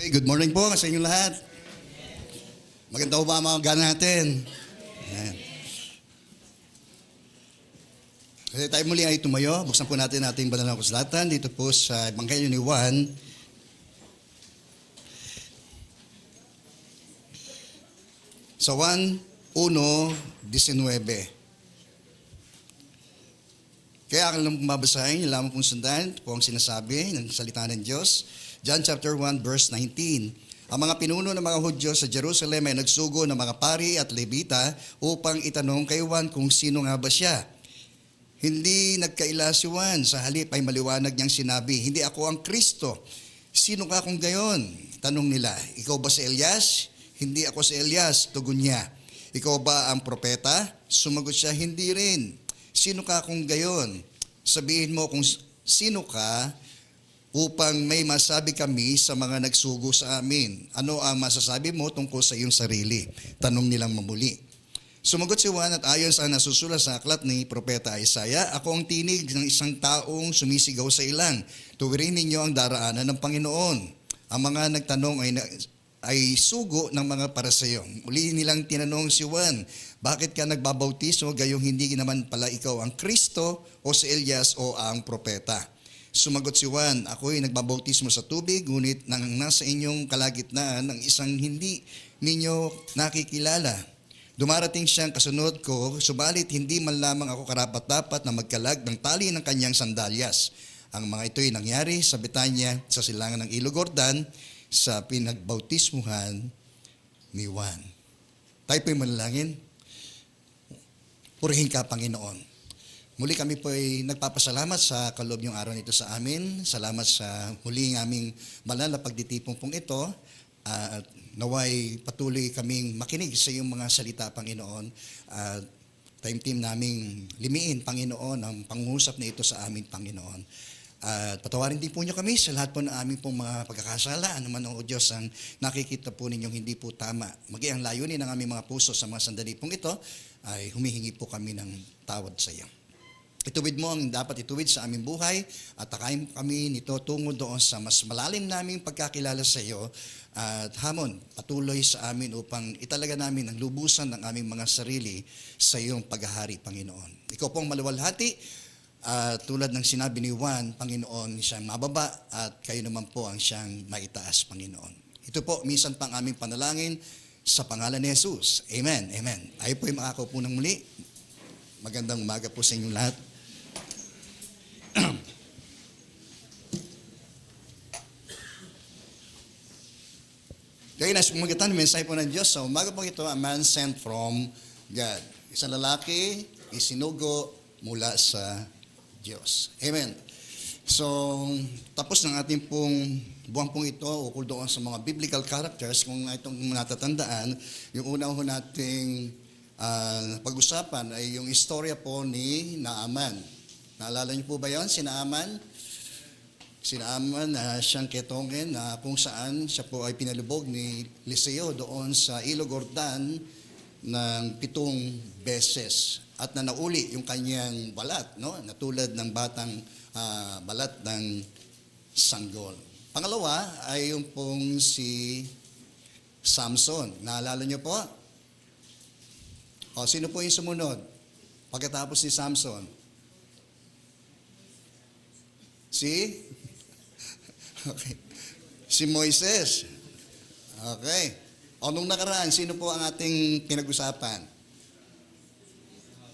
Okay, good morning po sa inyo lahat. Maganda po ba ang mga gana natin? Ayan. Kasi tayo muli ay tumayo. Buksan po natin ating banal na kasulatan dito po sa Ebanghelyo ni Juan. Sa Juan 1:19. Kaya ako lang mabasahin, yung lamang pong sundan, po ang sinasabi ng salita ng Diyos. John chapter 1 verse 19. Ang mga pinuno ng mga Hudyo sa Jerusalem ay nagsugo ng mga pari at Levita upang itanong kay Juan kung sino nga ba siya. Hindi nagkaila si Juan, sa halip ay maliwanag niyang sinabi, hindi ako ang Kristo. Sino ka kung gayon? Tanong nila, ikaw ba si Elias? Hindi ako si Elias, tugon niya. Ikaw ba ang propeta? Sumagot siya, hindi rin. Sino ka kung gayon? Sabihin mo kung sino ka upang may masabi kami sa mga nagsugo sa amin. Ano ang masasabi mo tungkol sa iyong sarili? Tanong nilang mamuli. Sumagot si Juan at ayon sa nasusulat sa aklat ni Propeta Isaiah, ako ang tinig ng isang taong sumisigaw sa ilang. Tuwirin ninyo ang daraanan ng Panginoon. Ang mga nagtanong ay sugo ng mga Pariseo. Muli nilang tinanong si Juan, bakit ka nagbabautismo gayong hindi naman pala ikaw ang Kristo o si Elias o ang propeta? Sumagot si Juan, ako'y nagbabautismo sa tubig, ngunit nang nasa inyong kalagitnaan ng isang hindi ninyo nakikilala. Dumarating siyang kasunod ko, subalit hindi man lamang ako karapat-dapat na magkalag ng tali ng kanyang sandalyas. Ang mga ito'y nangyari sa Betanya, sa silangan ng Ilog Jordan, sa pinagbautismuhan ni Juan. Tayo po'y manalangin. Purihin ka, Panginoon. Muli kami po ay nagpapasalamat sa kaloob niyong araw nito sa amin. Salamat sa muling aming banal na pagditipon pong ito. At naway patuloy kaming makinig sa iyong mga salita, Panginoon. At time-team naming limiin, Panginoon, ang pangungusap na ito sa amin, Panginoon. At patawarin din po niyo kami sa lahat po ng aming pong mga pagkakasala. Ano man o Diyos ang nakikita po ninyong hindi po tama. Maging ang layunin ng aming mga puso sa mga sandali pong ito ay humihingi po kami ng tawad sa iyo. Ituwid mo ang dapat ituwid sa aming buhay at takayin kami nito tungo doon sa mas malalim naming pagkakilala sa iyo at hamon patuloy sa amin upang italaga namin ang lubusan ng aming mga sarili sa iyong paghahari, Panginoon. Ikaw pong maluwalhati. Tulad ng sinabi ni Juan, Panginoon, siyang mababa at kayo naman po ang siyang maitaas, Panginoon. Ito po, minsan pang aming panalangin sa pangalan ni Jesus. Amen, amen. Tayo po ay makakaupo ng muli. Magandang umaga po sa inyong lahat. Kaya nasumagatan, mensahe po ng Diyos. Sa umaga po ito, a man sent from God. Isang lalaki, isinugo mula sa Diyos. Amen. So, tapos ng ating pong buwan pong ito, ukol doon sa mga biblical characters, kung itong natatandaan, yung una ho nating pag-usapan ay yung istorya po ni Naaman. Naalala niyo po ba yun? Si Naaman? Si Naaman, siyang ketongin na kung saan siya po ay pinalubog ni Eliseo doon sa Ilog Jordan ng 7 beses. At na nauli yung kanyang balat, no? Natulad ng batang balat ng sanggol. Pangalawa ay yung pong si Samson. Naalala niyo po? O, sino po yung sumunod? Pagkatapos ni Samson? Okay. Si Moises. Okay. O, nung nakaraan, sino po ang ating pinag-usapan?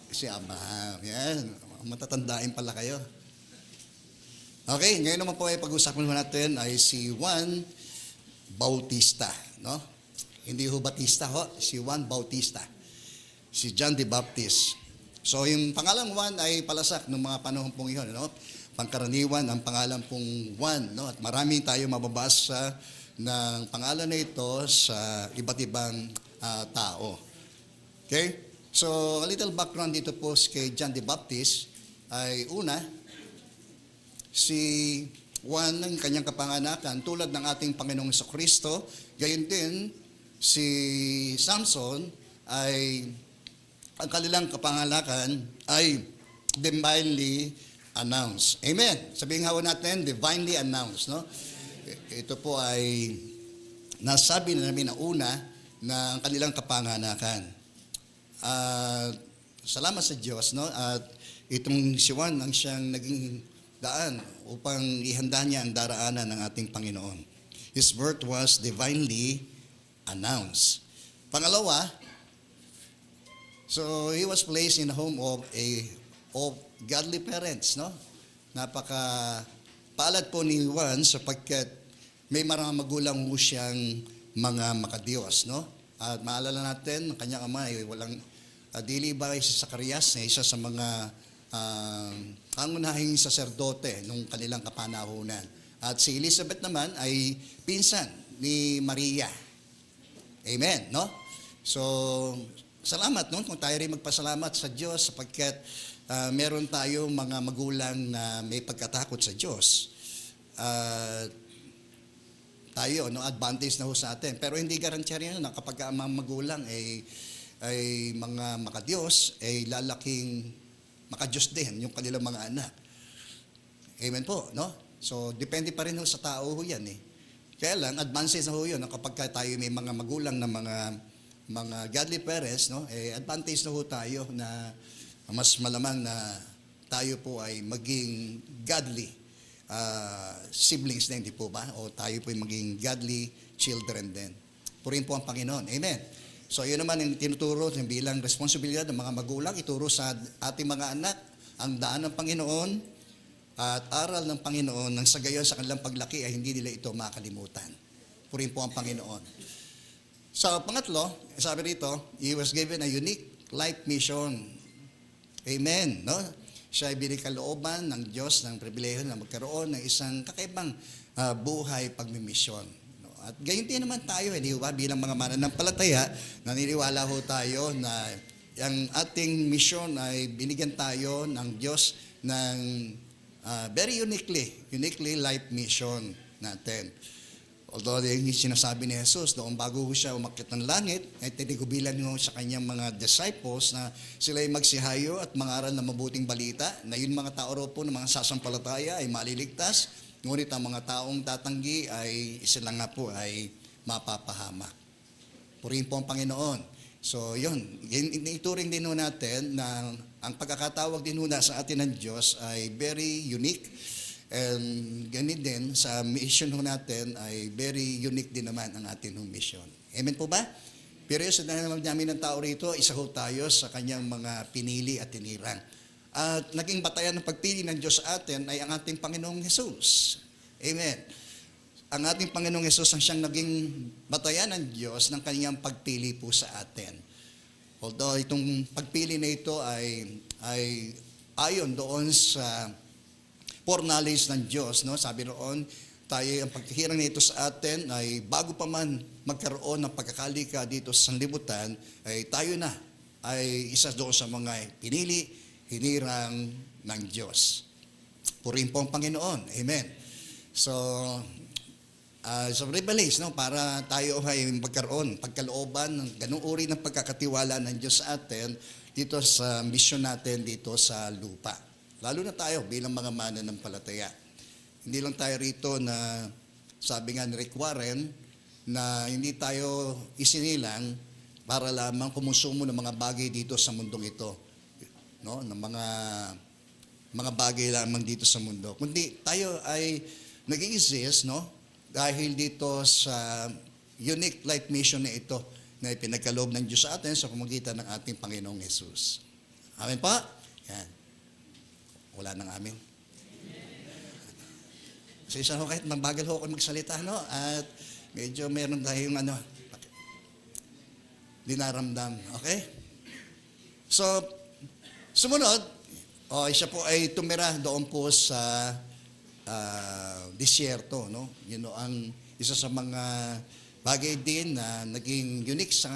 Si Abraham. Yan. Matatandain pala kayo. Okay, ngayon naman po ay pag-usapan natin ay si Juan Bautista. No? Hindi ho Batista ho, si Juan Bautista. Si John the Baptist. So yung pangalan Juan ay palasak ng mga panahon pong iyon. No? Pangkaraniwan ang pangalan pong Juan. No? At maraming tayo mababasa ng pangalan na ito sa iba't ibang tao. Okay? So, a little background dito po kay John the Baptist ay una, si Juan ng kanyang kapanganakan tulad ng ating Panginoong Jesucristo, gayon din si Samson ay ang kanilang kapanganakan ay divinely announced. Amen. Sabihin nga natin, divinely announced. No? Ito po ay nasabi na namin na una na ang kanilang kapanganakan. Salamat sa Diyos, no? At itong si Juan ang siyang naging daan upang ihanda niya ang daraanan ng ating Panginoon. His birth was divinely announced. Pangalawa, so he was placed in the home of godly parents, no? Napaka palad po ni Juan sapagkat may mga magulang po siyang mga makadiyos, no? At maalala natin, ang kanyang ama ay walang dili ba si Zacarias na isa sa mga pangunahing saserdote nung kanilang kapanahunan. At si Elizabeth naman ay pinsan ni Maria. Amen, no? So, salamat, no? Kung tayo rin magpasalamat sa Diyos sapagkat meron tayo mga magulang na may pagkatakot sa Diyos. Tayo, no, advantage na ho sa atin. Pero hindi garantiya na kapag ang mga magulang ay mga makadiyos, ay lalaking makadiyos din yung kanilang mga anak. Amen po, no? So, depende pa rin ho sa tao ho yan, eh. Kaya lang, advantage na ho yun, no? Kapag tayo may mga magulang na mga godly parents, no? Advantage na ho tayo na mas malamang na tayo po ay maging godly siblings din, di po ba? O tayo po ay maging godly children din. Purihin po ang Panginoon. Amen. So, yun naman yung tinuturo bilang responsibilidad ng mga magulang, ituro sa ating mga anak ang daan ng Panginoon at aral ng Panginoon nang sa gayon sa kanilang paglaki ay hindi nila ito makalimutan. Purihin po ang Panginoon. So, pangatlo, sabi rito, he was given a unique life mission. Amen. No? Siya ay binikalooban ng Diyos ng pribilehiyo na magkaroon ng isang kakaibang buhay pagmimisyon. No? At gayon din naman tayo, hindi ba? Bilang mga mananampalataya, naniniwala ho tayo na ang ating mission ay binigyan tayo ng Diyos ng very uniquely life mission natin. Although yung sinasabi ni Jesus, doon bago siya umakyat ng langit, ay tinigubilan niyo sa kanyang mga disciples na sila ay magsihayo at mangaral ng mabuting balita, na yun mga tao po ng mga sasampalataya ay maliligtas, ngunit ang mga taong tatanggi ay sila nga po ay mapapahamak. Purihin po ang Panginoon. So yun, ituring din natin na ang pagkakatawag din sa atin ng Diyos ay very unique. And ganun din, sa mission natin ay very unique din naman ang ating mission. Amen po ba? Pero sa namin ng tao rito, isa ho tayo sa kanyang mga pinili at tinirang. At naging batayan ng pagpili ng Diyos sa atin ay ang ating Panginoong Jesus. Amen. Ang ating Panginoong Jesus ang siyang naging batayan ng Diyos ng kanyang pagpili po sa atin. Although itong pagpili na ito ay ayon doon sa foreknowledge ng Diyos, no? Sabi roon, tayo ang pagkihirang nito sa atin ay bago pa man magkaroon ng pagkakalika dito sa sanlibutan, ay tayo na ay isa doon sa mga pinili, hinirang ng Diyos. Purihin po ang Panginoon. Amen. So, sa privilege, no, para tayo ay magkaroon, pagkalooban ng ganung uri ng pagkakatiwala ng Diyos sa atin dito sa mission natin dito sa lupa. Lalo na tayo bilang mga mananampalataya. Hindi lang tayo rito na, sabi nga ni Rick Warren, na hindi tayo isinilang para lamang kumusumo ng mga bagay dito sa mundong ito. No? Ng mga bagay lamang dito sa mundo. Kundi tayo ay nag-i-exist, no? Dahil dito sa unique life mission na ito na ipinagkaloob ng Diyos sa atin sa pamamagitan ng ating Panginoong Jesus. Amen pa? Yan. Wala nang amin. So isa ho kahit mabagal ho ako magsalita, no? At medyo meron tayong dinaramdam. Okay? So, sumunod, siya po ay tumira doon po sa disyerto, no? Yun ang isa sa mga bagay din na naging unique sa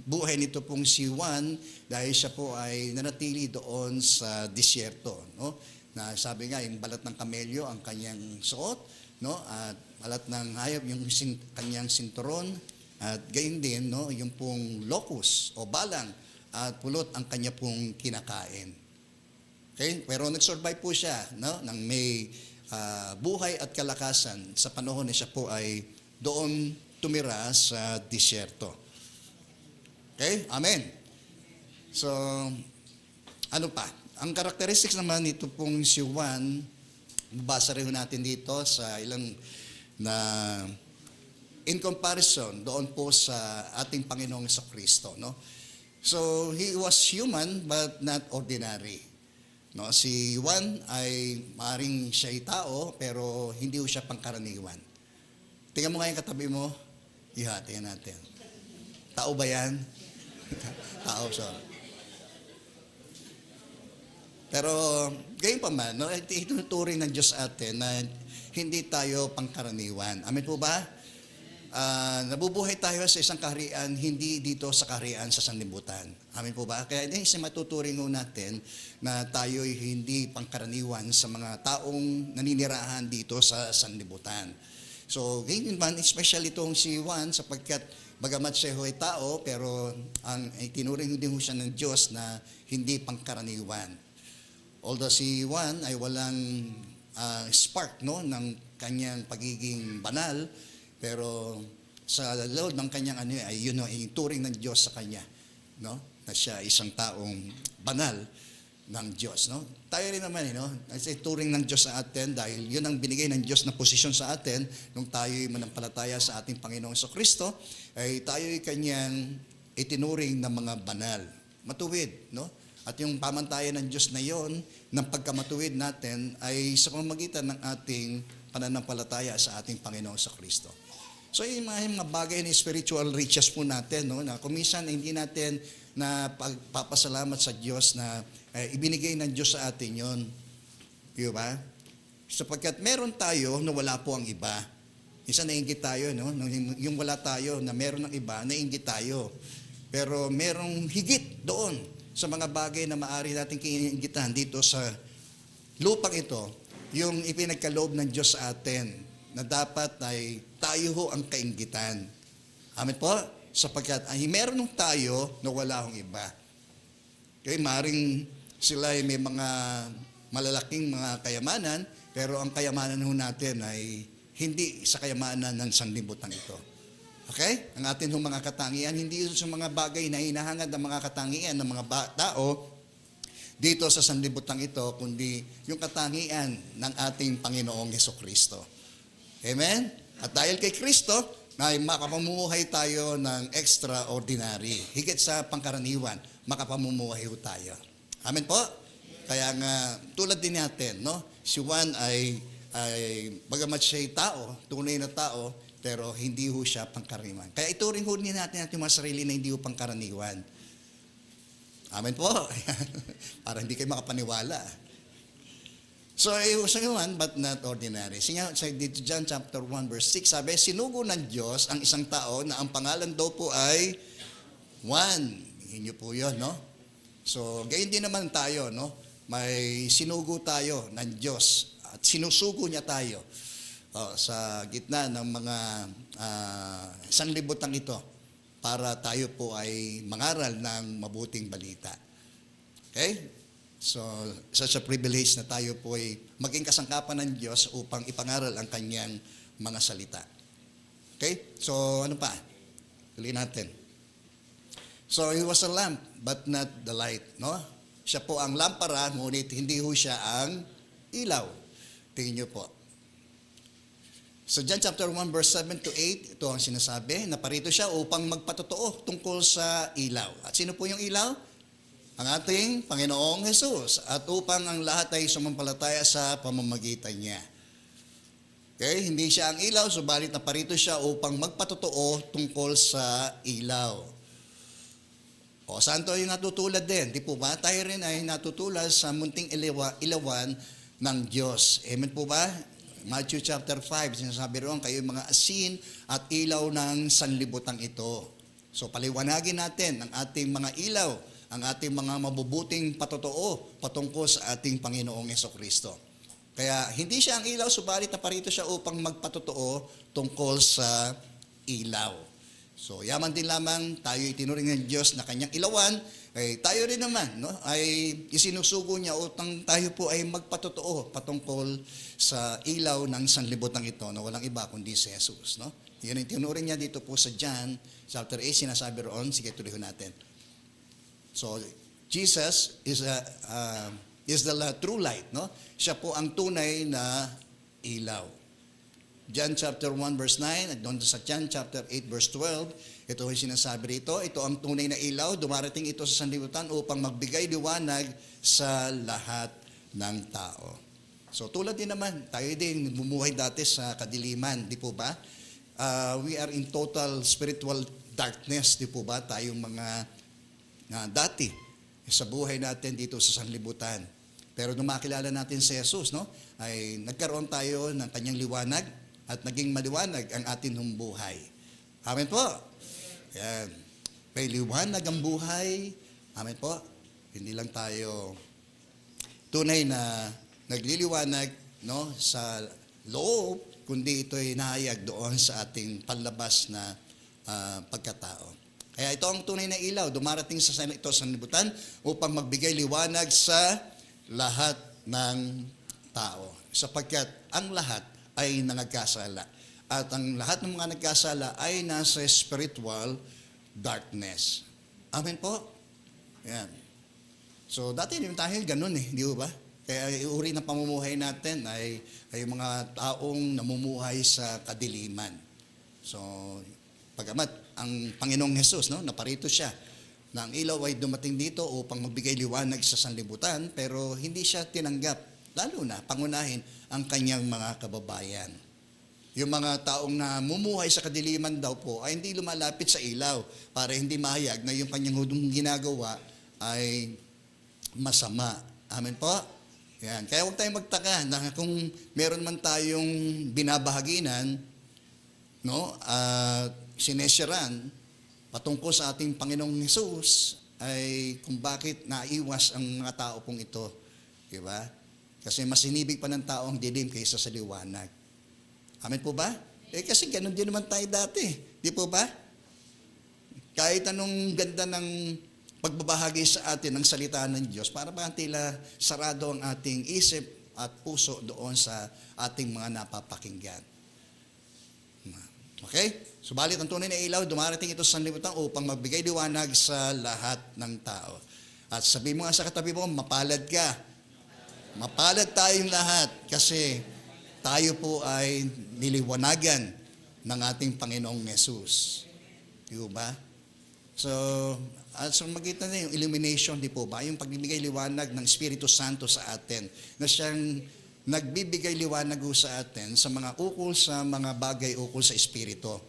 buhay nito pong si Juan dahil siya po ay nanatili doon sa disyerto, no? Na sabi nga yung balat ng kamelyo ang kanyang suot, no? At balat ng hayop yung kanyang sinturon at gayon din, no, yung pong locust o balang at pulot ang kanya pong kinakain. Okay? Pero nag-survive po siya, no, ng may buhay at kalakasan sa panahon na siya po ay doon tumira sa disyerto. Okay? Amen. So, ano pa? Ang characteristics naman nito pong si Juan, babasa rin natin dito sa ilang na in comparison doon po sa ating Panginoong Kristo, no? So, he was human but not ordinary. No, si Juan ay maaaring siya ay tao pero hindi ho siya pangkaraniwan. Tingnan mo nga yung katabi mo, tingnan natin. Tao ba yan? Tao, sorry. Pero gayon pa man, no, itinuturing ng Diyos atin na hindi tayo pangkaraniwan. Amen po ba? Nabubuhay tayo sa isang kaharian, hindi dito sa kaharian sa sanlibutan. Amin po ba? Kaya din matuturing natin na tayo'y hindi pangkaraniwan sa mga taong naninirahan dito sa sanlibutan. So, ganyan man, especially itong si Juan, sapagkat bagamat siya ay tao, pero itinuring din siya ng Diyos na hindi pangkaraniwan. Although si Juan ay walang spark, no, ng kanyang pagiging banal, pero sa loob ng kanyang ay yun ay turing ng Diyos sa kanya, no? Na siya isang taong banal ng Diyos, no? Tayo rin naman, no? Ay turing ng Diyos sa atin dahil yun ang binigay ng Diyos na posisyon sa atin nung tayo'y manampalataya sa ating Panginoong Kristo, ay tayo'y kanyang itinuring na mga banal, matuwid, no? At yung pamantayan ng Diyos na yon ng pagkamatuwid natin ay sa pamamagitan ng ating pananampalataya sa ating Panginoong Kristo. So yung mga bagay na spiritual riches po natin, no, na kuminsan hindi natin na pagpapasalamat sa Diyos na ibinigay ng Diyos sa atin yon. Di ba? Sapagkat meron tayo na wala po ang iba. Isa nainggit tayo, no? Yung wala tayo na meron ng iba, nainggit tayo. Pero merong higit doon sa mga bagay na maaari natin kiinggitan dito sa lupang ito, yung ipinagkaloob ng Diyos sa atin na dapat ay tayo ho ang kainggitan. Amen po? Sapagkat ay meron tayo na wala hong iba. Okay, maring sila ay may mga malalaking mga kayamanan, pero ang kayamanan ho natin ay hindi sa kayamanan ng sanlibutan ito. Okay? Ang atin hong mga katangian, hindi sa mga bagay na hinahangad ng mga katangian ng mga tao dito sa sanlibutan ito, kundi yung katangian ng ating Panginoong Kristo. Amen? At dahil kay Kristo, ay makapamumuhay tayo ng extraordinary. Higit sa pangkaraniwan, makapamumuhay tayo. Amen po? Kaya nga, tulad din natin, no? Si Juan ay bagamat siya'y tao, tunay na tao, pero hindi ho siya pangkaraniwan. Kaya ituring ho din natin yung mga sarili na hindi ho pangkaraniwan. Amen po? Para hindi kayo makapaniwala. So, sa Juan, but not ordinary. Sa dito John chapter 1 verse 6, sabi, sinugo ng Diyos ang isang tao na ang pangalan daw po ay Juan. Inyo po yun, no? So, gayon din naman tayo, no? May sinugo tayo ng Diyos at sinusugo niya tayo sa gitna ng mga sanlibutan ito para tayo po ay mangaral ng mabuting balita. Okay? So, such a privilege na tayo po ay maging kasangkapan ng Diyos upang ipangaral ang kanyang mga salita. Okay? So, ano pa? Tuloy natin. So, he was a lamp, but not the light, no? Siya po ang lampara, ngunit hindi ho siya ang ilaw. Tingin niyo po. So, John chapter 1, verse 7 to 8, ito ang sinasabi, na parito siya upang magpatotoo tungkol sa ilaw. At sino po yung ilaw? Ang ating Panginoong Jesus, at upang ang lahat ay sumampalataya sa pamamagitan niya. Okay? Hindi siya ang ilaw, subalit naparito siya upang magpatotoo tungkol sa ilaw. O, saan to yung natutulad din? Di po ba? Tayo rin ay natutulad sa munting ilawan ng Diyos. Amen po ba? Matthew chapter 5, sinasabi roon, kayo mga asin at ilaw ng sanlibutan ito. So, paliwanagin natin ang ating mga ilaw, ang ating mga mabubuting patotoo patungkol sa ating Panginoong Kristo. Kaya hindi siya ang ilaw, subalit naparito siya upang magpatotoo tungkol sa ilaw. So yaman din lamang tayo itinuring ng Diyos na kanyang ilawan, ay tayo rin naman, no, ay isinusugo niya upang tayo po ay magpatotoo patungkol sa ilaw ng sanlibutan ito na walang iba kundi si Jesus. No? Yun ang tinuring niya dito po sa John chapter 8, sinasabi roon. Sige, tuloy natin. So, Jesus is the true light, no? Siya po ang tunay na ilaw. John chapter 1 verse 9 at doon sa John chapter 8 verse 12, ito ang sinasabi rito, ito ang tunay na ilaw, dumarating ito sa sanlibutan upang magbigay liwanag sa lahat ng tao. So tulad din naman, tayo din bumuhay dati sa kadiliman, di po ba? We are in total spiritual darkness, di po ba? Tayong mga dati sa buhay natin dito sa sanlibutan. Pero nung makilala natin si Jesus, no, ay nagkaroon tayo ng kanyang liwanag at naging maliwanag ang ating buhay. Amen po. Yan. May liwanag ang buhay. Amen po. Hindi lang tayo tunay na nagliliwanag, no, sa loob, kundi ito'y nahayag doon sa ating panlabas na pagkatao. Kaya ito ang tunay na ilaw, dumarating sa ito sa sanlibutan upang magbigay liwanag sa lahat ng tao. Sapagkat ang lahat ay nangagkasala. At ang lahat ng mga nagkasala ay nasa spiritual darkness. Amen po? Yan. So dati din tayo ganun di ba? Kaya uri ng pamumuhay natin ay mga taong namumuhay sa kadiliman. So, pagamat ang Panginoong Jesus, no, naparito siya, na ang ilaw ay dumating dito upang magbigay liwanag sa sanlibutan, pero hindi siya tinanggap, lalo na pangunahin ang kanyang mga kababayan. Yung mga taong namumuhay sa kadiliman daw po ay hindi lumalapit sa ilaw para hindi mahayag na yung kanyang ginagawa ay masama. Amen po? Yan. Kaya huwag tayong magtaka na kung meron man tayong binabahaginan, no, sinesyaran patungkol sa ating Panginoong Hesus, ay kung bakit naiwas ang mga tao pong ito. Di ba? Kasi mas sinibig pa ng tao ang dilim kaysa sa liwanag. Amen po ba? Kasi ganun din naman tayo dati. Di po ba? Kahit anong ganda ng pagbabahagi sa atin ng salita ng Diyos, para bang tila sarado ang ating isip at puso doon sa ating mga napapakinggan. Okay? Subalit ang tunay na ilaw, dumarating ito sa sanlibutan upang magbigay liwanag sa lahat ng tao. At sabi mo nga sa katabi mo, mapalad ka. Mapalad tayong lahat kasi tayo po ay niliwanagan ng ating Panginoong Yesus. Di ba? So, sa magitan na yung illumination, di po ba? Yung pagbibigay liwanag ng Espiritu Santo sa atin, na siyang nagbibigay liwanag sa atin sa mga ukol sa mga bagay ukol sa Espiritu.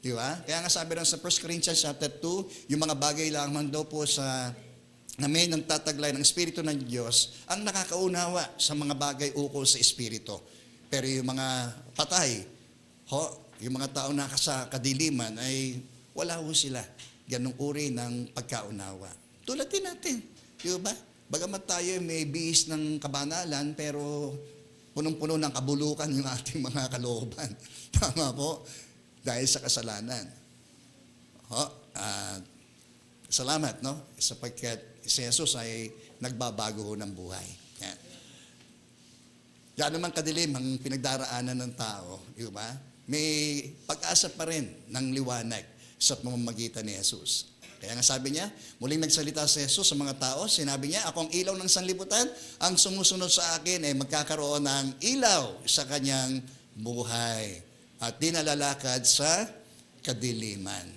Di ba? Kaya nga sabi lang sa 1 Corinthians chapter 2, yung mga bagay lamang daw po na may nagtataglay ng Espiritu ng Diyos, ang nakakaunawa sa mga bagay ukol sa Espiritu. Pero yung mga patay, yung mga tao na sa kadiliman, ay wala ho sila ganong uri ng pagkaunawa. Tulad din natin, di ba? Bagamat tayo may bihis ng kabanalan, pero punong-puno ng kabulukan yung ating mga kalooban. Tama po? Dahil sa kasalanan. Salamat, no? Sapagkat si Jesus ay nagbabago ng buhay. Yan. Yan naman kadilim ang pinagdaraanan ng tao, di ba? May pag-asa pa rin ng liwanag sa pamamagitan ni Jesus. Kaya nga sabi niya, muling nagsalita si Jesus sa mga tao, sinabi niya, ako ang ilaw ng sanlibutan, ang sumusunod sa akin ay magkakaroon ng ilaw sa kanyang buhay at di nalalakad sa kadiliman.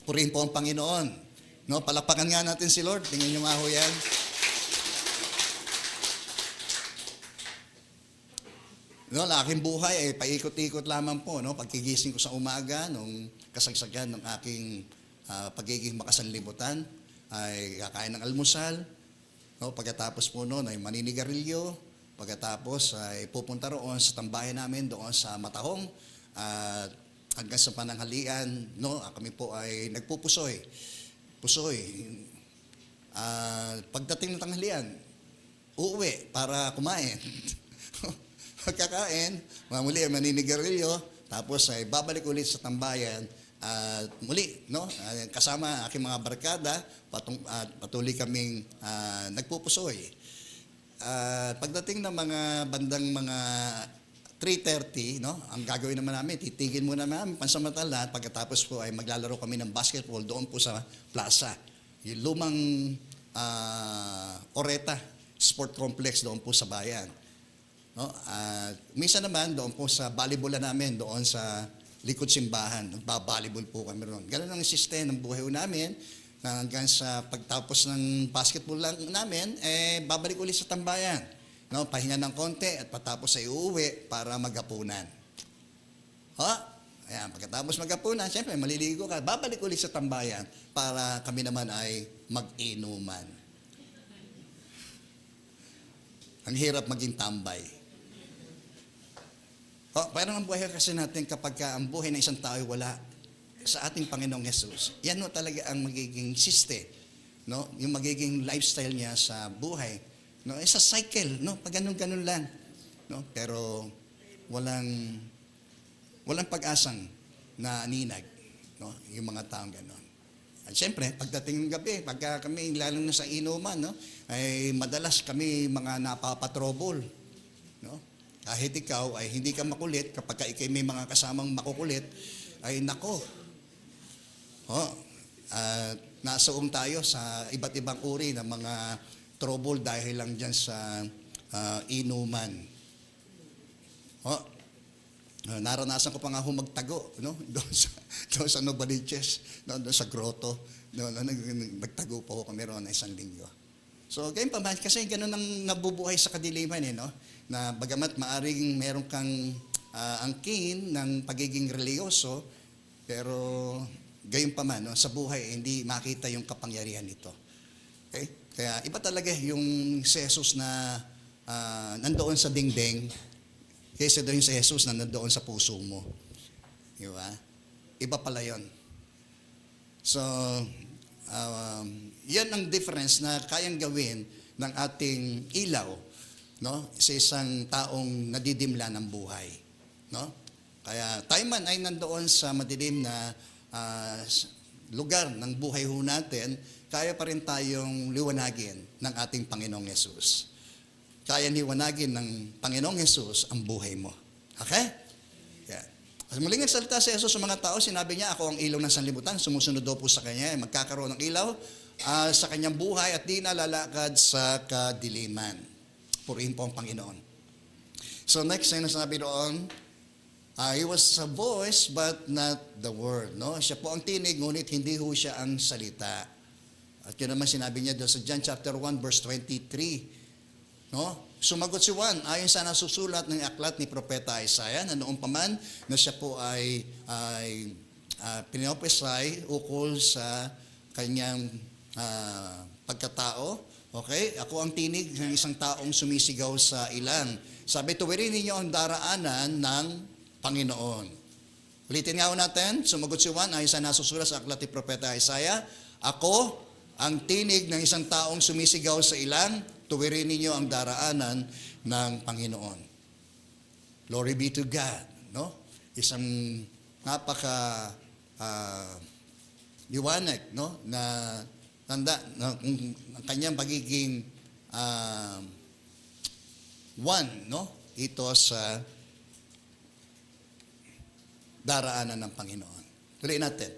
Purihin po ang Panginoon. No, palakpakan nga natin si Lord. Tingnan niyo nga ho yan. No, ang aking buhay ay paikot-ikot lamang po, no? Pagkigising ko sa umaga, nung kasagsagan ng aking pagiging makasanlibutan, ay kakain ng almusal, no? Pagkatapos po noon ay maninigarilyo, pagkatapos ay pupunta roon sa tambayan namin doon sa Matahong, at hanggang sa pananghalian, no? Kami po ay nagpupusoy. Pagdating ng tanghalian, uuwi para kumain. Pagkakain, muli ay maninigarilyo, tapos ay babalik ulit sa tambayan at muli, no, kasama aking mga barkada, patuloy kaming nagpupusoy. Pagdating ng mga bandang mga 3:30, no? Ang gagawin naman namin, titigil muna namin pansamantala at pagkatapos po ay maglalaro kami ng basketball doon po sa plaza. Yung lumang Oreta Sport Complex doon po sa bayan. No? At minsan naman doon po sa volleyball namin doon sa likod simbahan, nagba-volleyball po kami roon. Ganun ang sistema ng buhay namin na hanggang sa pagtapos ng basketball lang namin, babalik ulit sa tambayan. No, pahinga ng konti at patapos ay uuwi para maghapunan. Ayan, pagkatapos maghapunan, siyempre maliligo ka, babalik ulit sa tambayan para kami naman ay mag-inuman. Ang hirap maging tambay. Parang ang buhay kasi natin kapag ang buhay ng isang tao ay wala sa ating Panginoong Jesus, yan no talaga ang magiging siste, no? Yung magiging lifestyle niya sa buhay. No, sa cycle, no? Pag ganun lang, no? Pero walang pag-asang na ninag, no? Yung mga taong gano'n. At siyempre, pagdating ng gabi, pagka kami lalo na sa inuman, no? Ay madalas kami mga napapatrobol, no? Kahit ikaw ay hindi ka makulit, kapag ikaw may mga kasamang makukulit, ay nako. Nasuong tayo sa iba't ibang uri ng mga trouble dahil lang dyan sa inuman. Naranasan ko pa nga magtago, no? doon sa Novaliches, no? Doon sa grotto. Nagtago po ako kami roon na isang linggo. So, ganyan pa man, kasi ganun ang nabubuhay sa kadiliman, no? Na bagamat maaring meron kang angkin ng pagiging religyoso, pero gayon pa man, no? Sa buhay, hindi makita yung kapangyarihan nito. Okay? Kaya iba talaga yung si Jesus na nandoon sa dingding kaysa doon si Jesus na nandoon sa puso mo. Di ba? Iba pala yun. So, yan ang difference na kayang gawin ng ating ilaw, no? Sa isang taong nadidimla ng buhay. No? Kaya tayo man ay nandoon sa madilim na lugar ng buhay ho natin, kaya pa rin tayong liwanagin ng ating Panginoong Yesus. Kaya liwanagin ng Panginoong Yesus ang buhay mo. Okay? Yeah. As muling nagsalita si Jesus sa mga tao, sinabi niya, ako ang ilaw ng sanlibutan, sumusunod daw po sa Kanya, magkakaroon ng ilaw sa Kanyang buhay at di nalalakad sa kadiliman. Purihin po ang Panginoon. So next, ay nasabi doon, He was a voice but not the word. No? Siya po ang tinig, ngunit hindi ho siya ang salita. At yun naman sinabi niya doon sa John chapter 1 verse 23. No? Sumagot si Juan, ayon sa nasusulat ng aklat ni Propeta Isaiah, na noong paman na siya po ay pinopesay ukol sa kanyang pagkatao. Okay? Ako ang tinig ng isang taong sumisigaw sa ilang. Sabi, tuwirin ninyo ang daraanan ng Panginoon. Ulitin nga natin, sumagot si Juan, ayon sa nasusulat sa aklat ni Propeta Isaiah, ako ang tinig ng isang taong sumisigaw sa ilang, tuwirin ninyo ang daraanan ng Panginoon. Glory be to God. No? Isang napaka liwanag, no? Na tanda na ang kanyang pagiging one, no? Ito sa daraanan ng Panginoon. Tuloy natin.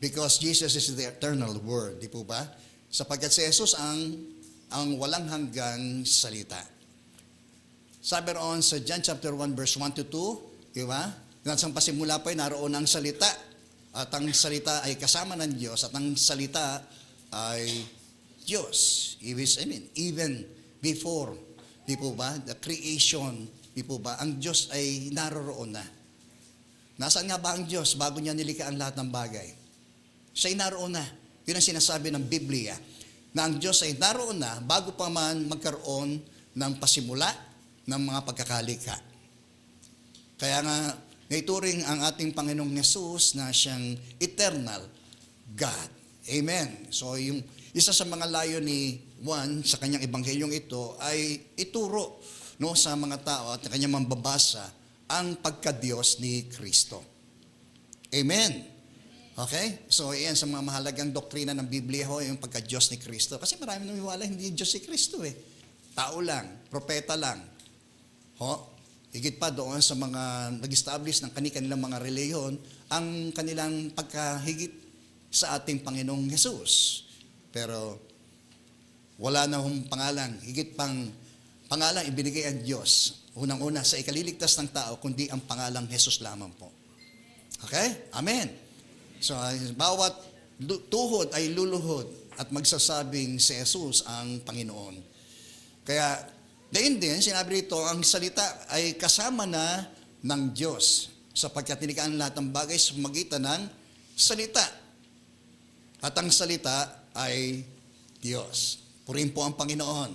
Because Jesus is the eternal word, di po ba? Sapagkat si Jesus ang walang hanggang salita. Sabi roon sa John chapter 1 verse 1 to 2, di ba? Nasang pasimula pa ay naroon ang salita. At ang salita ay kasama ng Diyos at ang salita ay Diyos. Even before, di po ba? The creation, di po ba? Ang Diyos ay naroroon na. Nasaan nga ba ang Diyos bago niya nilikha ang lahat ng bagay? Siya'y naroon na. Yun ang sinasabi ng Biblia, na ang Diyos ay naroon na bago pa man magkaroon ng pasimula ng mga pagkakalikha. Kaya nga, naituring ang ating Panginoong Yesus na siyang eternal God. Amen. So, yung isa sa mga layo ni Juan sa kanyang ebanghelyong ito ay ituro, no, sa mga tao at kanyang mambabasa ang pagka-Diyos ni Kristo. Amen. Okay? So, yan sa mga mahalagang doktrina ng Biblia ho, yung pagka-Diyos ni Kristo. Kasi marami naniwala hindi Diyos si Kristo eh. Tao lang, propeta lang. Higit pa doon sa mga nag-establish ng kanilang mga reliyon, ang kanilang pagkahigit sa ating Panginoong Hesus. Pero wala na hong pangalan, higit pang pangalan ibinigay ang Diyos, unang-una sa ikaliligtas ng tao, kundi ang pangalang Hesus lamang po. Okay? Amen. So, bawat tuhod ay luluhod at magsasabing si Jesus ang Panginoon. Kaya, dayon din, sinabi rito, ang salita ay kasama na ng Diyos sapagkat tinikaan lahat ng bagay sa pamamagitan ng salita. At ang salita ay Diyos. Purihin po ang Panginoon.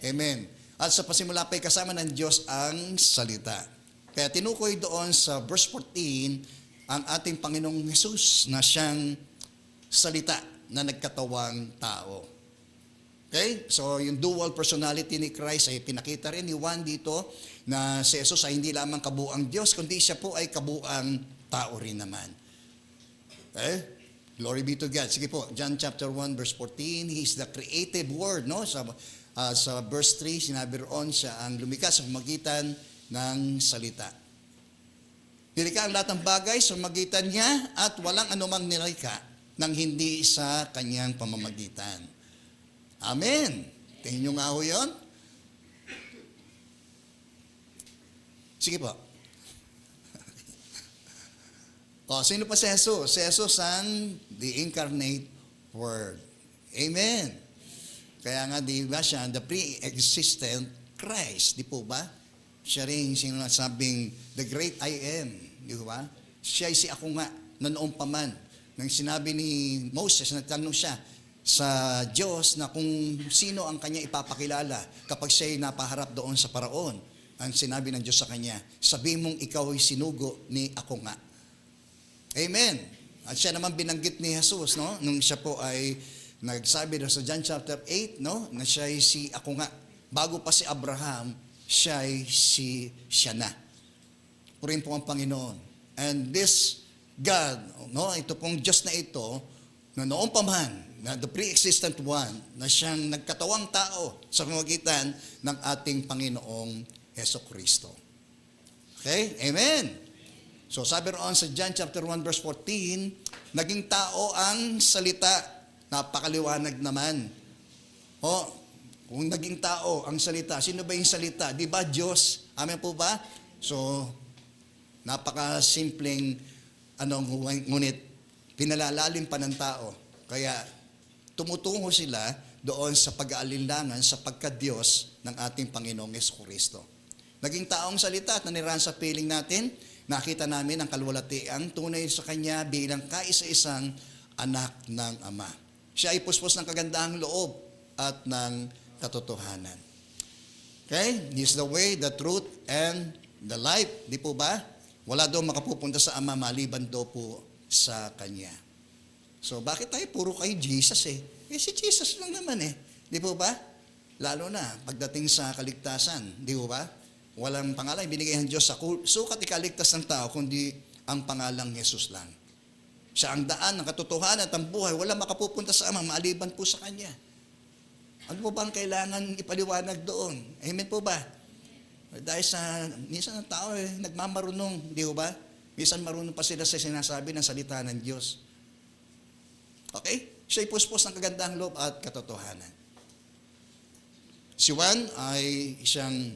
Amen. At sa pasimula pa ay kasama ng Diyos ang salita. Kaya tinukoy doon sa verse 14 ang ating Panginoong Jesus na siyang salita na nagkatawang tao. Okay? So, yung dual personality ni Christ ay pinakita rin ni Juan dito na si Jesus ay hindi lamang kabuang Diyos, kundi siya po ay kabuang tao rin naman. Okay? Glory be to God. Sige po, John chapter 1 verse 14, He is the creative word, no? Sa verse 3, sinabi roon siya ang lumikha sa pamamagitan ng salita. Nilikha ang lahat ng bagay sa pamamagitan niya at walang anumang nilikha nang hindi sa kanyang pamamagitan. Amen. Tingin nyo nga ho yun? Sige po. Sino pa si Jesus? Si Jesus ang the incarnate Word. Amen. Kaya nga, di ba siya, the pre-existent Christ, di po ba? Siya rin sinasabing, the great I am, di ba? Siya ay si ako nga, na noong pa man. Nang sinabi ni Moses, nagtanong siya sa Diyos na kung sino ang kanya ipapakilala kapag siya ay napaharap doon sa paraon. Ang sinabi ng Diyos sa kanya, sabi mong ikaw ay sinugo ni ako nga. Amen. At siya naman binanggit ni Jesus, no? Nung siya po ay nagsabi sa John chapter 8, no? Na siya ay si ako nga. Bago pa si Abraham, siya ay siya na. Purihin po ang Panginoon. And this God, no? Ito pong Diyos na ito, na noong pa man, na the pre-existent one, na siyang nagkatawang tao sa pamamagitan ng ating Panginoong Hesukristo. Okay? Amen. So sabi roon sa John chapter 1 verse 14, naging tao ang salita. Napakaliwanag naman. Kung naging tao ang salita, sino ba yung salita? Di ba Diyos? Amen po ba? So, napakasimpleng ngunit pinalalalim pa ng tao. Kaya tumutungo sila doon sa pag-aalinlangan sa pagka-Diyos ng ating Panginoong Jesucristo. Naging taong salita at nanirahan sa piling natin, nakita namin ang kaluwalhatiang tunay sa Kanya bilang kaisa-isang anak ng Ama. Siya ay puspos ng kagandahang loob at ng katotohanan. Okay? He is the way, the truth, and the life. Di po ba? Wala daw makapupunta sa Ama maliban daw po sa Kanya. So, bakit tayo puro kay Jesus eh? Si Jesus lang naman eh. Di po ba? Lalo na pagdating sa kaligtasan. Di po ba? Walang pangalan binigay ng Diyos sa sukat ikaligtas ng tao, kundi ang pangalang Jesus lang. Siya ang daan ng katotohanan at ang buhay. Wala makapupunta sa Ama maliban po sa Kanya. Ano po ba ang kailangan ipaliwanag doon? Amen po ba? Dahil sa, minsan ang tao nagmamarunong, di ba? Minsan marunong pa sila sa sinasabi ng salita ng Diyos. Okay? Siya'y puspos ng kagandahang loob at katotohanan. Si Juan ay isang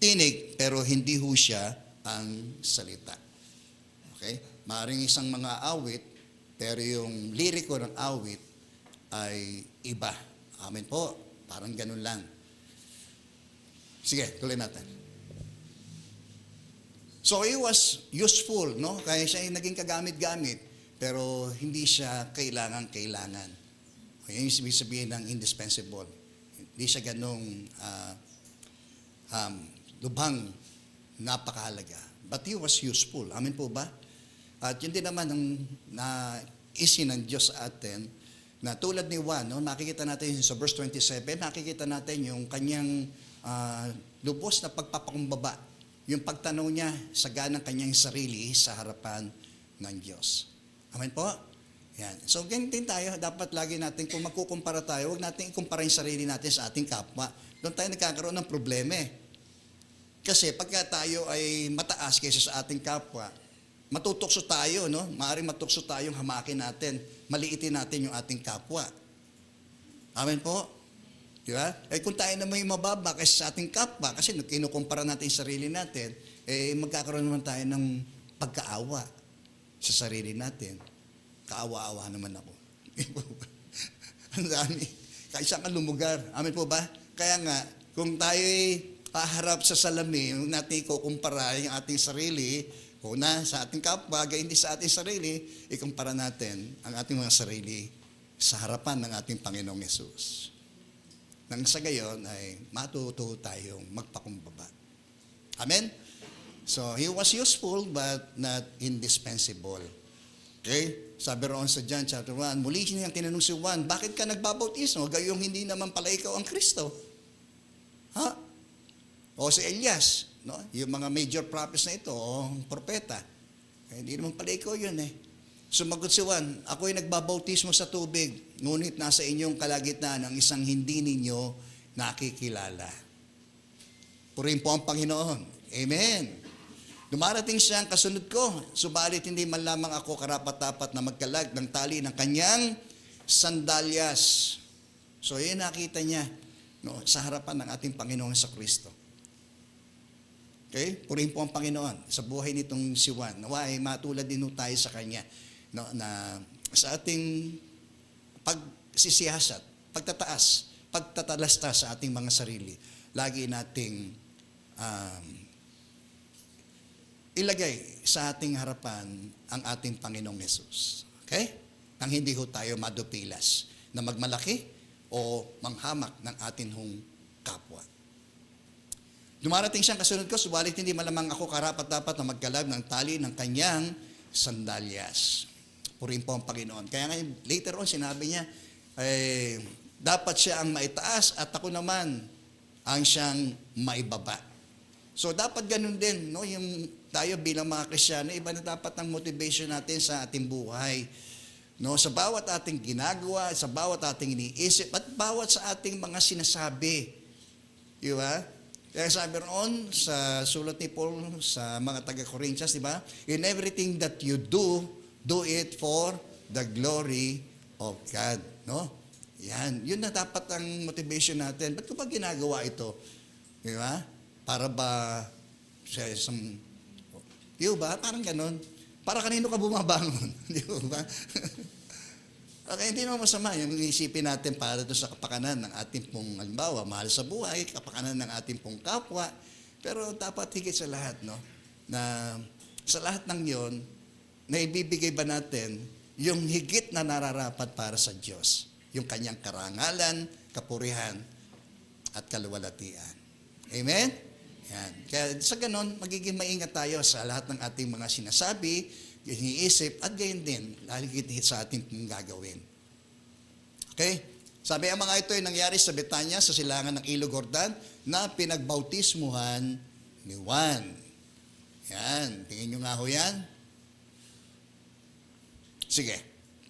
tinig, pero hindi ho siya ang salita. Okay? Maaaring isang mga awit, pero yung liriko ng awit ay iba. Amen po. Parang ganun lang. Sige, tuloy natin. So, he was useful, no? Kaya siya ay naging kagamit-gamit, pero hindi siya kailangan-kailangan. Yan yung sabihin ng indispensable. Hindi siya ganong lubhang napakahalaga. But he was useful. Amen po ba? At yun din naman ang naisin ng Diyos sa atin, na tulad ni Juan, no, makikita natin sa verse 27, makikita natin yung kanyang lubos na pagpapakumbaba, yung pagtanaw niya sa ganang kanyang sarili sa harapan ng Diyos. Amen po? Yan. So, ganyan din tayo. Dapat lagi natin, kung magkukumpara tayo, huwag natin ikumpara yung sarili natin sa ating kapwa. Doon tayo nagkakaroon ng problema eh. Kasi pagka tayo ay mataas kaysa sa ating kapwa, matutukso tayo, no? Maaaring matukso tayong hamakin natin, maliitin natin yung ating kapwa. Amen po? Di ba? Eh kung tayo naman yung mababa kaysa sa ating kapwa, kasi kinukumpara natin yung sarili natin, eh magkakaroon naman tayo ng pagkaawa sa sarili natin. Kaawa-awa naman ako. Ang dami. Kaisa kang lumugar. Amen po ba? Kaya nga, kung tayo ay haharap sa salamin, natin ikukumpara yung ating sarili, una sa ating kapwa, gayon din sa ating sarili, ikumpara natin ang ating mga sarili sa harapan ng ating Panginoong Yesus. Nang sa gayon ay matuto tayong magpakumbaba. Amen? So, he was useful but not indispensable. Okay? Sabi roon sa John chapter 1, muli niyang tinanong si Juan, bakit ka nagbabautismo? Gayong hindi naman pala ikaw ang Kristo. Ha? O si Elias, no? Yung mga major prophets na ito, o propeta. Eh, hindi naman pala ikaw yun eh. Sumagot si Juan, ako'y nagbabautismo sa tubig, ngunit nasa inyong kalagitnaan ang isang hindi ninyo nakikilala. Purihin po ang Panginoon. Amen. Dumarating siya ang kasunod ko, subalit hindi man lamang ako karapat-dapat na magkalag ng tali ng kanyang sandalyas. So yun nakita niya, no, sa harapan ng ating Panginoon sa Kristo. Okay? Purihin po ang Panginoon sa buhay nitong si Juan. Naway, matulad din tayo sa kanya, no, na sa ating pagsisiyasat, pagtataas, pagtatalasta sa ating mga sarili. Lagi nating ilagay sa ating harapan ang ating Panginoong Yesus. Okay? Nang hindi ho tayo madupilas na magmalaki o manghamak ng ating hong kapwa. Dumarating siyang kasunod ko, subalit hindi malamang ako karapat-dapat na magkalab ng tali ng kanyang sandalyas. Purihin po ang Panginoon. Kaya ngayon, later on, sinabi niya, dapat siya ang maitaas at ako naman ang siyang maibaba. So, dapat ganun din, no? Yung tayo bilang mga Kristiyano, iba na dapat ang motivation natin sa ating buhay. No? Sa bawat ating ginagawa, sa bawat ating iniisip, at bawat sa ating mga sinasabi. Di ba? Kaya sabi roon sa sulat ni Paul sa mga taga-Corinthians, di ba? In everything that you do it for the glory of God. No? Yan. Yun na dapat ang motivation natin. Ba't ko ba ginagawa ito? Di ba? Para ba sa isang... Di ba? Parang ganon. Para kanino ka bumabangon? Di ba? Okay, hindi naman masama yung isipin natin para doon sa kapakanan ng ating pong, halimbawa, mahal sa buhay, kapakanan ng ating pong kapwa. Pero dapat higit sa lahat, no? Na sa lahat ng yon, na ibibigay ba natin yung higit na nararapat para sa Diyos? Yung kanyang karangalan, kapurihan, at kaluwalhatian. Amen? Yan. Kaya sa ganon, magiging maingat tayo sa lahat ng ating mga sinasabi, iniisip, at gayon din, laligit sa ating gagawin. Okay? Sabi, ang mga ito ay nangyari sa Betanya, sa silangan ng Ilog Jordan, na pinagbautismuhan ni Juan. Yan. Tingin nyo nga ho yan. Sige,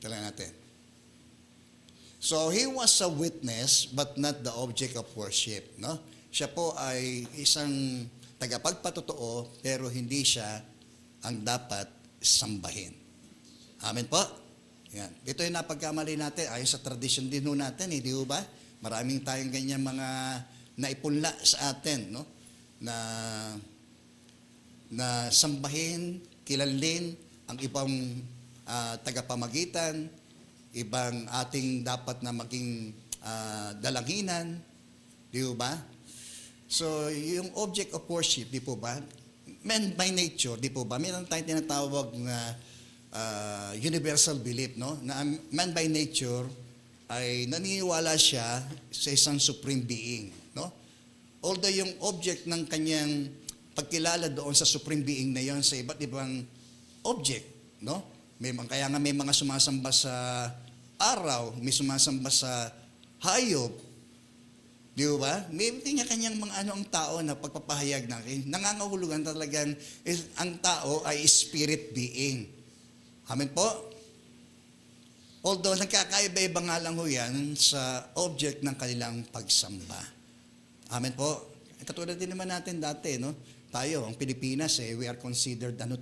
talaga natin. So, he was a witness, but not the object of worship. No? Siya po ay isang tagapagpatotoo, pero hindi siya ang dapat sambahin. Amen po? Yan. Ito yung napagkamali natin. Ayon sa tradition din ho natin, di ba? Maraming tayong ganyan mga naipunla sa atin, no? Na sambahin, kilalin ang ibang tagapamagitan, ibang ating dapat na maging dalanginan, di ba? So, yung object of worship, di po ba? Man by nature, di po ba? Meron tayong tinatawag na universal belief, no? Na man by nature ay naniniwala siya sa isang supreme being, no? Although yung object ng kanyang pagkilala doon sa supreme being na yon sa iba't ibang object, no? Kaya nga may mga sumasamba sa araw, may sumasamba sa hayop, di ba? May kanya-kanyang mga ang tao na pagpapahayag natin. Nangangahulugan talagang ang tao ay spirit being. Amen po? Although nagkakaiba-iba nga lang ho yan sa object ng kanilang pagsamba. Amen po? Katulad din naman natin dati, no? Tayo, ang Pilipinas, we are considered, no?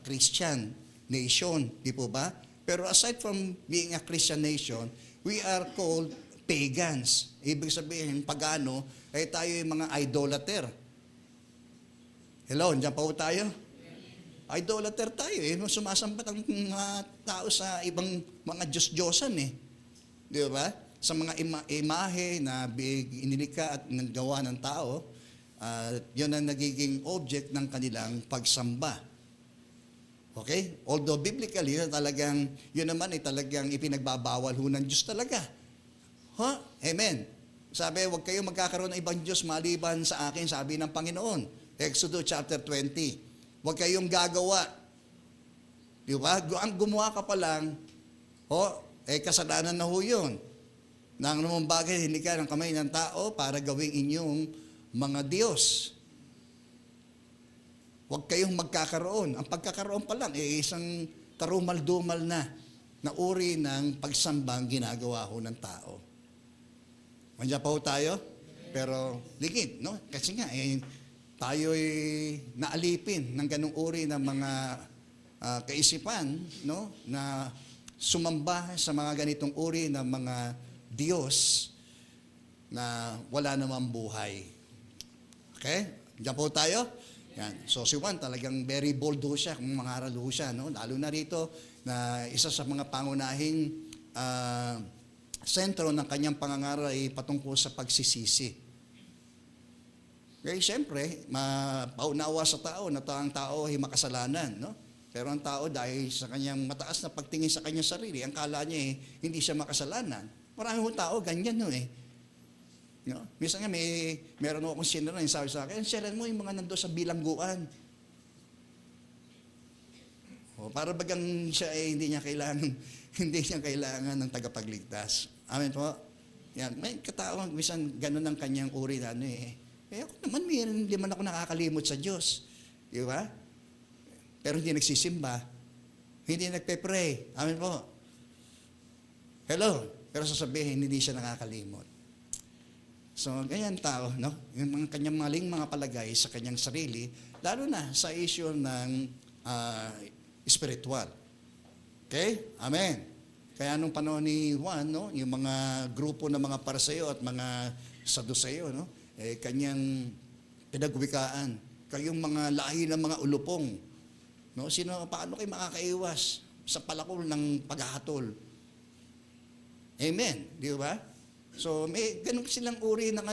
Christian nation, di po ba? Pero aside from being a Christian nation, we are called pagans. Ibig sabihin, pagano, ay tayo yung mga idolater. Hello, nandiyan pa po tayo? Idolater tayo, sumasambat ang mga tao sa ibang mga Diyos-Diyosan, Di ba? Sa mga imahe na inilikha at nagawa ng tao, yun ang nagiging object ng kanilang pagsamba. Okay? Although biblically, talagang, yun naman ay talagang ipinagbabawal ho ng Diyos talaga. Amen. Sabi, huwag kayong magkakaroon ng ibang Diyos maliban sa akin, sabi ng Panginoon. Exodus chapter 20. Huwag kayong gagawa. Di ba? Ang gumawa ka pa lang, kasalanan na ho yun. Nang anumang bagay, hindi ka ng kamay ng tao para gawing inyong mga Diyos. Huwag kayong magkakaroon. Ang pagkakaroon pa lang, isang karumal-dumal na uri ng pagsambang ginagawa ho ng tao. Mandiyan pa ho tayo? Pero, ligid, no? Kasi nga, tayo'y naalipin ng ganung uri ng mga kaisipan, no? Na sumamba sa mga ganitong uri ng mga Diyos na wala namang buhay. Okay? Diyan po tayo? Yan. So si Juan talagang very bold ho siya kung mangaral ho siya. No? Lalo na rito na isa sa mga pangunahing sentro ng kanyang pangangaral ay patungkol sa pagsisisi. Kaya siyempre, paunawa sa tao na ang tao ay makasalanan. No? Pero ang tao dahil sa kanyang mataas na pagtingin sa kanyang sarili, ang kala niya hindi siya makasalanan. Marami ho tao, ganyan no No? Minsan nga meron akong sinira na sabi sa akin, sharean mo yung mga nando sa bilangguan. Para bagang siya hindi niya kailangan ng tagapagligtas. Amen po. Yan, may katao, minsan ganun ang kanyang uri na ako naman, hindi man ako nakakalimot sa Diyos. Di ba? Pero hindi nagsisimba. Hindi nagpe-pray. Amen po. Hello. Pero sasabihin, hindi siya nakakalimot. So, ganyan tao, no? Yung mga kanyang maling mga palagay sa kanyang sarili, lalo na sa issue ng spiritual. Okay? Amen. Kaya nung panahon ni Juan, no, yung mga grupo ng mga Pariseo at mga Saduceo, no, kanyang pinagwikaan, kayong mga lahi ng mga ulupong, no, paano kayo makakaiwas sa palakol ng paghahatol? Amen. Di ba? So, may ganun silang uri ng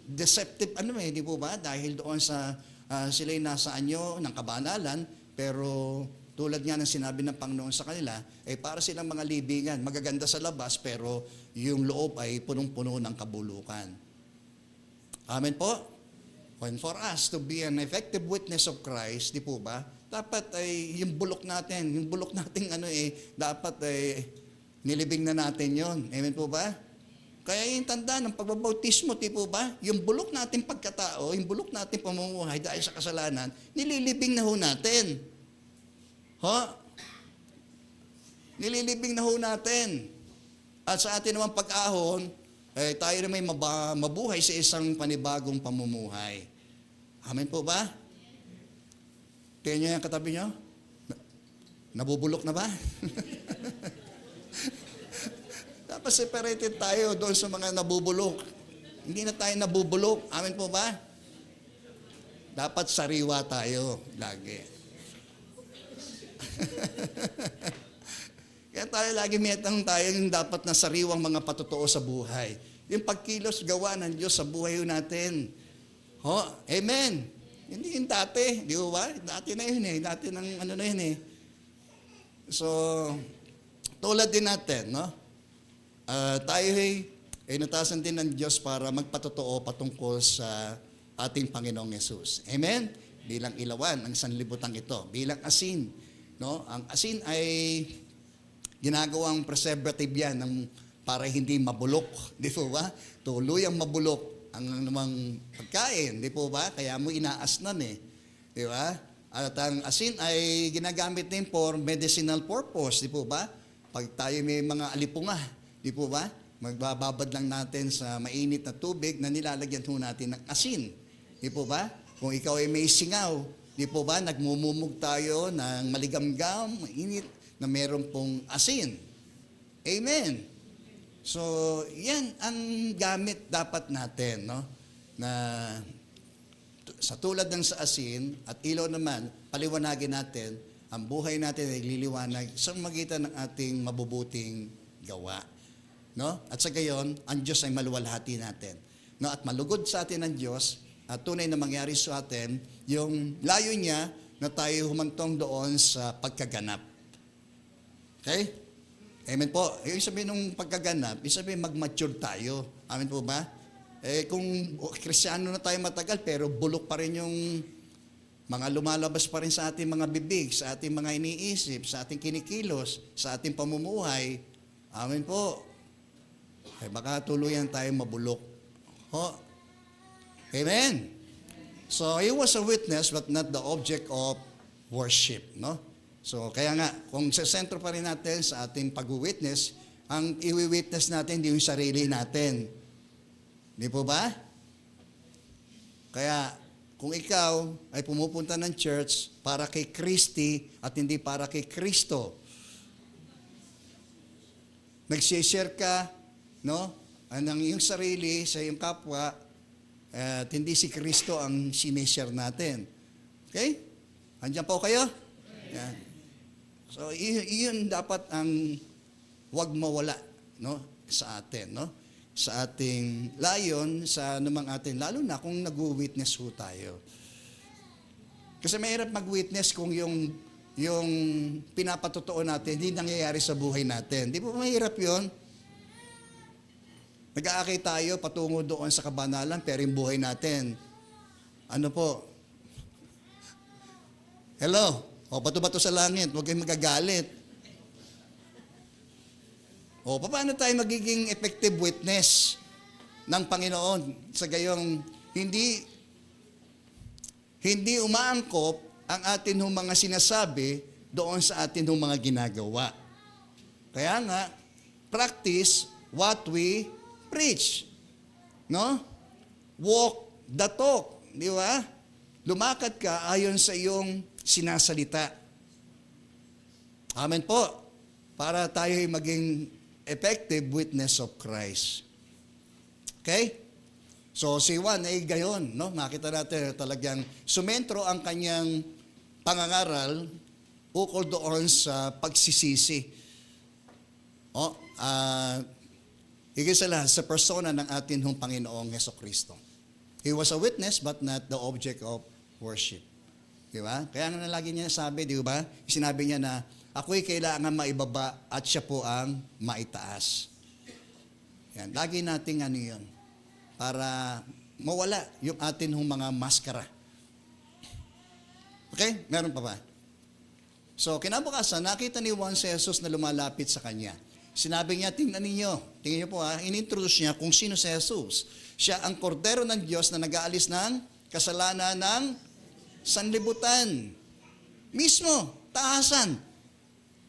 deceptive di po ba? Dahil doon sa sila'y nasa anyo ng kabanalan, pero tulad nga ng sinabi ng Panginoon sa kanila, para silang mga libingan, magaganda sa labas, pero yung loob ay punong-puno ng kabulukan. Amen po? And for us to be an effective witness of Christ, di po ba? Dapat ay yung bulok natin dapat nilibing na natin yon. Amen po ba? Kaya yung tanda ng pagbabautismo, di po ba? Yung bulok natin pagkatao, yung bulok natin pamumuhay dahil sa kasalanan, nililibing na ho natin. Nililibing na ho natin. At sa atin naman pag-ahon, tayo na may mabuhay sa isang panibagong pamumuhay. Amen po ba? Tingnan nyo yung katabi nyo? Nabubulok na ba? Dapat separated tayo doon sa mga nabubulok. Hindi na tayo nabubulok. Amen po ba? Dapat sariwa tayo lagi. Kaya tayo lagi metang tayo yung dapat na sariwang mga patotoo sa buhay. Yung pagkilos gawa ng Diyos sa buhay natin. Amen. Hindi yung dati. Di ba? Dati na yun Dati ng na yun So, tulad din natin, no? Tayo ay natasan din ng Diyos para magpatotoo patungkol sa ating Panginoong Yesus. Amen? Bilang ilawan ang sanlibutan ito. Bilang asin. No? Ang asin ay ginagawang preservative yan para hindi mabulok. Di po ba? Tuluyang mabulok ang namang pagkain. Di po ba? Kaya mo inaasnan Di ba? At ang asin ay ginagamit din for medicinal purpose. Di po ba? Pag tayo may mga alipunga, di po ba? Magbababad lang natin sa mainit na tubig na nilalagyan ho natin ng asin. Di po ba? Kung ikaw ay may singaw, di po ba, nagmumumog tayo ng maligamgam, mainit, na meron pong asin. Amen. So, yan ang gamit dapat natin, no? Na sa tulad ng sa asin at ilaw naman, paliwanagin natin, ang buhay natin ay liliwanag sa magitan ng ating mabubuting gawa. No? At sa gayon, ang Diyos ay maluwalhati natin. No? At malugod sa atin ng Diyos, at tunay na mangyari sa atin, yung layo niya na tayo humantong doon sa pagkaganap. Okay? Amen po. Ibig sabihin ng pagkaganap, ibig sabihin mag-mature tayo. Amen po ba? Kung Kristiyano na tayo matagal, pero bulok pa rin yung mga lumalabas pa rin sa ating mga bibig, sa ating mga iniisip, sa ating kinikilos, sa ating pamumuhay. Amen po. Baka tuluyan tayo mabulok. Ho? Amen. So, he was a witness but not the object of worship. No? So, kaya nga, kung sa sentro pa rin natin sa ating pag-witness, ang i-witness natin hindi yung sarili natin. Di po ba? Kaya, kung ikaw ay pumupunta ng church para kay Kristi at hindi para kay Kristo, nag-share ka, no? Ang iyong sarili sa iyong kapwa, at hindi si Kristo ang sineshare natin. Okay? Andiyan po kayo? Yan. So, iyon dapat ang wag mawala, no? Sa atin, no? Sa ating layon, sa namang atin, lalo na kung nag-witness ho tayo. Kasi mahirap mag-witness kung yung pinapatotoo natin, hindi nangyayari sa buhay natin. Di ba mahirap yun? Nag-aakay tayo patungo doon sa kabanalan, pero yung buhay natin, ano po? Hello? O, bato-bato sa langit, huwag kayong magagalit. O, paano tayo magiging effective witness ng Panginoon? Sa gayong hindi umaangkop ang atin hong mga sinasabi doon sa atin hong mga ginagawa. Kaya nga, practice what we preach. No? Walk the talk. Di ba? Lumakad ka ayon sa iyong sinasalita. Amen po. Para tayo ay maging effective witness of Christ. Okay? So, si Juan ay gayon. No? Makita natin talagang sumentro ang kanyang pangangaral ukol doon sa pagsisisi. Higit sa lahat, sa persona ng atin hong Panginoong Hesukristo. He was a witness but not the object of worship. Di ba? Kaya nga lagi niya sabi, di ba? Sinabi niya na, ako'y kailangan maibaba at siya po ang maitaas. Yan. Lagi nating ano yun. Para mawala yung atin hong mga maskara. Okay? Meron pa ba? So, kinabukasan, nakita ni Juan si Jesus na lumalapit sa kanya. Sinabi niya, tingnan niyo po inintroduce niya kung sino si Jesus. Siya ang kordero ng Diyos na nag-aalis ng kasalanan ng sanlibutan. Mismo, taasan.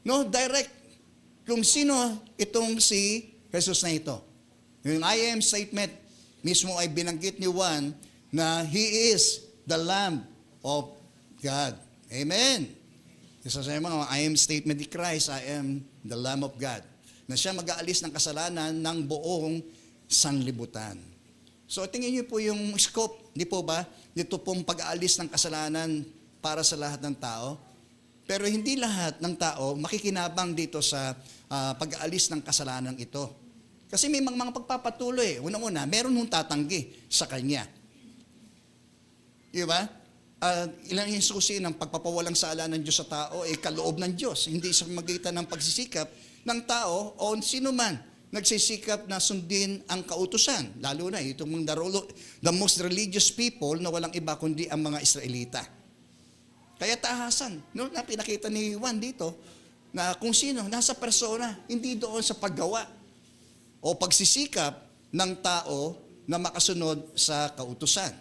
No, direct. Kung sino itong si Jesus na ito. Yung I am statement, mismo ay binanggit ni Juan na He is the Lamb of God. Amen. Isa sa mga I am statement ni Christ, I am the Lamb of God. Na siya mag-aalis ng kasalanan ng buong sanlibutan. So tingin niyo po yung scope, di po ba? Dito pong pag-aalis ng kasalanan para sa lahat ng tao. Pero hindi lahat ng tao makikinabang dito sa pag-aalis ng kasalanan ito. Kasi may mga pagpapatuloy. Unang-una, meron nung tatanggi sa kanya. Di ba? Ilang yung susi ng pagpapawalang sala ng Diyos sa tao ay kaloob ng Diyos. Hindi sa magitan ng pagsisikap ng tao o sino man nagsisikap na sundin ang kautusan. Lalo na itong the most religious people na walang iba kundi ang mga Israelita. Kaya tahasan. No, na pinakita ni Juan dito na kung sino, nasa persona, hindi doon sa paggawa o pagsisikap ng tao na makasunod sa kautusan.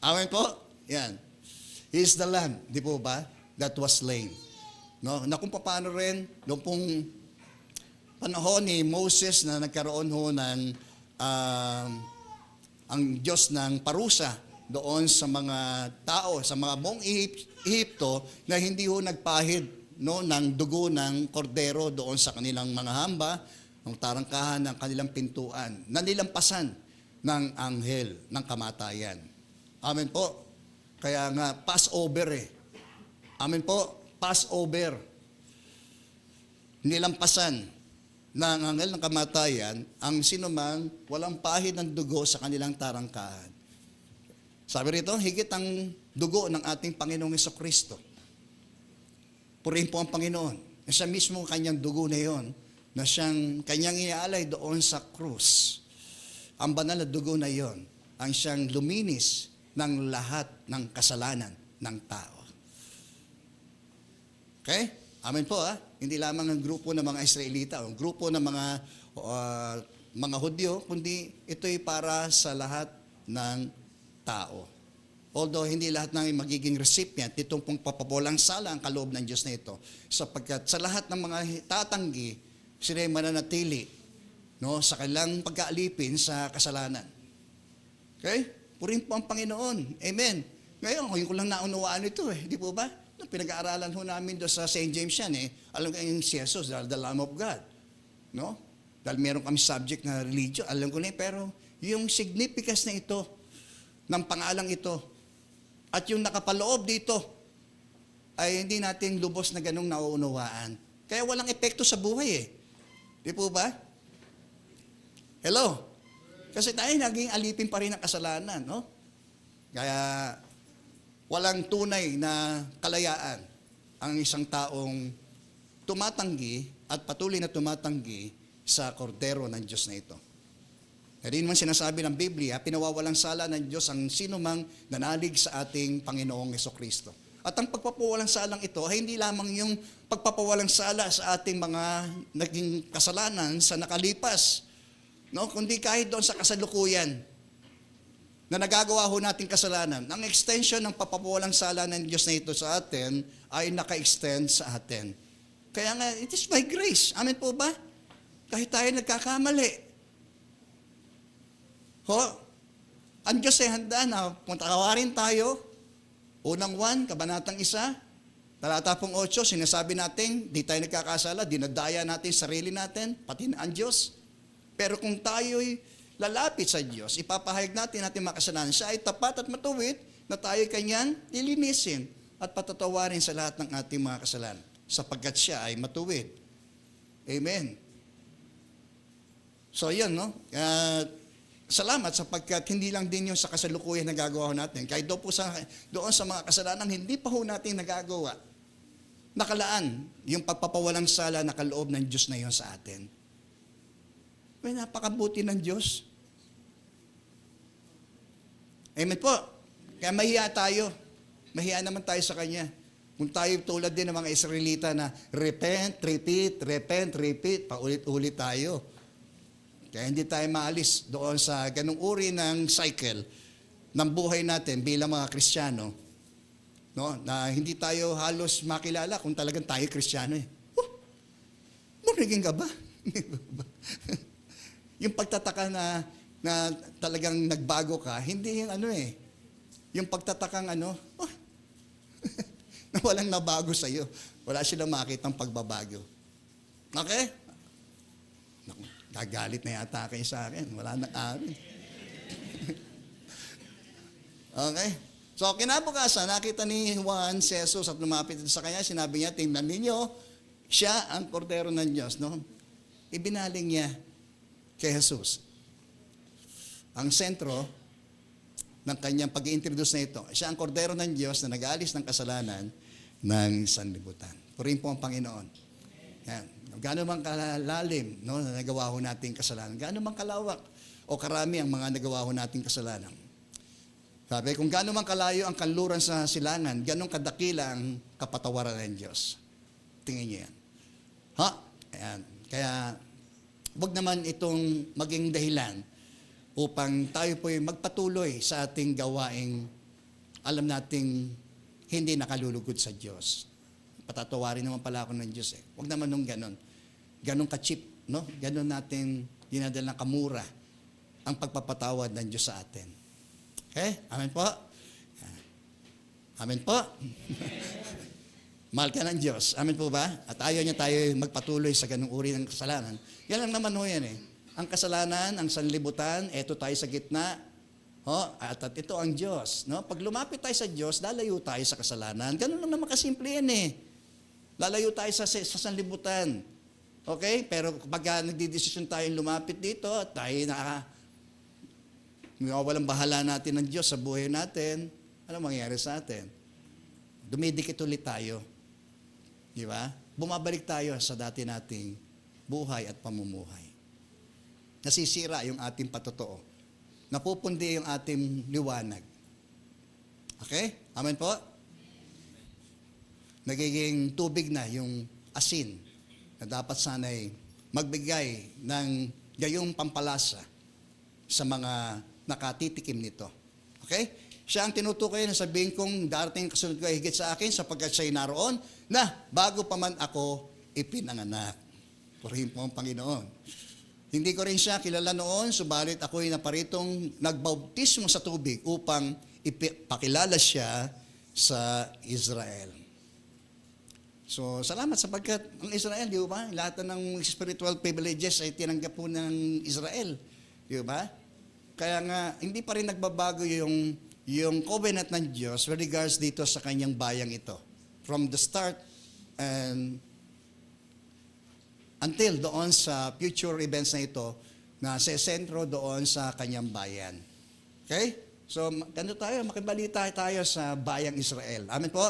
Amen po? Yan. He is the Lamb, di po ba? That was slain. No? Na kung paano rin, noong pong panahon ni Moses na nagkaroon ho ng ang Diyos ng parusa doon sa mga tao, sa mga buong Ehipto na hindi ho nagpahid ng dugo ng kordero doon sa kanilang mga hamba, ng tarangkahan ng kanilang pintuan, na nilampasan ng anghel ng kamatayan. Amen po. Kaya nga, Passover eh. Amen po, Passover. Nilampasan ng anghel ng kamatayan ang sinumang walang pahid ng dugo sa kanilang tarangkahan. Sabi rito, higit ang dugo ng ating Panginoong Hesukristo. Purihin po ang Panginoon. Siya mismo kanyang dugo na yon, na siyang kanyang iaalay doon sa krus. Ang banal na dugo na yon ang siyang luminis ng lahat ng kasalanan ng tao. Okay? Amen po Hindi lamang ang grupo ng mga Israelita, ang grupo ng mga Hudyo, kundi ito'y para sa lahat ng tao. Although hindi lahat ng magiging recipient nitong pong papapulang sala ang kaloob ng Diyos na ito, sapagkat sa lahat ng mga tatanggi, sila ay mananatili sa kanilang pagkaalipin sa kasalanan. Okay? Purihin po ang Panginoon. Amen. Ngayon ko lang naunawaan ito Di po ba? Pinag-aaralan ho namin doon sa St. James yan Alam ko yung si Jesus, the Lamb of God. No? Dahil meron kami subject na religion, alam ko na pero yung significance na ito, ng pangalang ito, at yung nakapaloob dito, ay hindi natin lubos na ganung nauunawaan. Kaya walang epekto sa buhay Di po ba? Hello? Kasi tayo naging alipin pa rin ng kasalanan, no? Kaya walang tunay na kalayaan ang isang taong tumatanggi at patuloy na tumatanggi sa kordero ng Diyos na ito. Hindi naman sinasabi ng Biblia, pinawawalang sala ng Diyos ang sino mang nanalig sa ating Panginoong Hesukristo. At ang pagpapawalang salang ito ay hindi lamang yung pagpapawalang sala sa ating mga naging kasalanan sa nakalipas, no? Kundi kahit doon sa kasalukuyan na nagagawa ho nating kasalanan, ang extension ng papawalang sala ng Diyos na ito sa atin ay naka-extend sa atin. Kaya nga, it is by grace. Amen po ba? Kahit tayo nagkakamali. Ang Diyos ay handa na puntawarin tayo. Unang 1, kabanatang 1, talata 8, sinasabi natin, di tayo nagkakasala, dinadaya natin sarili natin, pati na ang Diyos. Pero kung tayo'y lalapit sa Diyos, ipapahayag natin ating mga kasalanan, siya ay tapat at matuwid na tayo kanyang lilinisin at patatawarin sa lahat ng ating mga kasalanan, sapagkat siya ay matuwid. Amen. So, yan, no? Salamat sapagkat hindi lang din yung sa kasalukuyan nagagawa natin. Kahit doon sa mga kasalanan, hindi pa ho natin nagagawa. Nakalaan yung pagpapawalang sala na kaloob ng Diyos na yon sa atin. May napakabuti ng Diyos. Amen po. Kaya mahiya tayo. Mahiya naman tayo sa Kanya. Kung tayo tulad din ng mga Israelita na repent, repeat, paulit-ulit tayo. Kaya hindi tayo maalis doon sa ganung uri ng cycle ng buhay natin bilang mga Kristiyano, no? Na hindi tayo halos makilala kung talagang tayo Kristiyano Born-again ka ba? Yung pagtataka na talagang nagbago ka, hindi yung yung pagtatakang na walang nabago sa'yo. Wala silang makitang pagbabago. Okay? Gagalit na yata kayo sa akin. Wala nang amin. Okay? So, kinabukasan, nakita ni Juan si Jesus at lumapit sa kanya. Sinabi niya, tingnan ninyo, siya ang kordero ng Diyos. No? Ibinaling niya kay Jesus. Ang sentro ng kanyang pag-i-introduce na ito, siya ang kordero ng Diyos na nag-aalis ng kasalanan ng sanlibutan. Purihin po ang Panginoon. Yan. Gaano man kalalim na nagawa ho nating kasalanan, gaano man kalawak o karami ang mga nagawa ho nating kasalanan. Sabi, kung gaano man kalayo ang kanluran sa silangan, ganong kadakila ang kapatawaran ng Diyos. Tingin niyo yan. Ayan. Kaya, wag naman itong maging dahilan upang tayo po'y magpatuloy sa ating gawaing alam nating hindi nakalulugod sa Diyos. Patatawarin naman pala ako ng Diyos Huwag naman nung ganon. Ganong ka-cheap no? Ganun natin dinadala ng kamura ang pagpapatawad ng Diyos sa atin. Okay? Amen po? Amen po? Mahal ka ng Diyos. Amen po ba? At ayaw niya tayo magpatuloy sa ganung uri ng kasalanan. Yan lang naman ho yan eh. Ang kasalanan, ang sanlibutan, eto tayo sa gitna. At ito ang Diyos. No? Pag lumapit tayo sa Diyos, lalayo tayo sa kasalanan. Ganun lang naman kasimple yan eh. Lalayo tayo sa sanlibutan. Okay? Pero pag nagdidesisyon tayo lumapit dito, tayo walang bahala natin ng Diyos sa buhay natin, ano mangyayari sa atin? Dumidikit ulit tayo. Di ba? Bumabalik tayo sa dati nating buhay at pamumuhay. Nasisira yung ating patotoo. Napupundi yung ating liwanag. Okay? Amen po? Nagiging tubig na yung asin na dapat sana'y magbigay ng gayong pampalasa sa mga nakatitikim nito. Okay? Siya ang tinutukoy na sabihin kong darating kasunod ko ay higit sa akin sapagkat siya'y naroon na bago pa man ako ipinanganak. Purihin po ang Panginoon. Hindi ko rin siya kilala noon, subalit ako'y naparitong nagbautismo sa tubig upang ipakilala siya sa Israel. So, salamat sapagkat ang Israel, di ba? Lahat ng spiritual privileges ay tinanggap po ng Israel. Di ba? Kaya nga, hindi pa rin nagbabago yung covenant ng Diyos with regards dito sa kanyang bayang ito. From the start and until doon sa future events na ito na sa sentro doon sa kanyang bayan. Okay? So, ganito tayo, makibalita tayo sa bayang Israel. Amen po?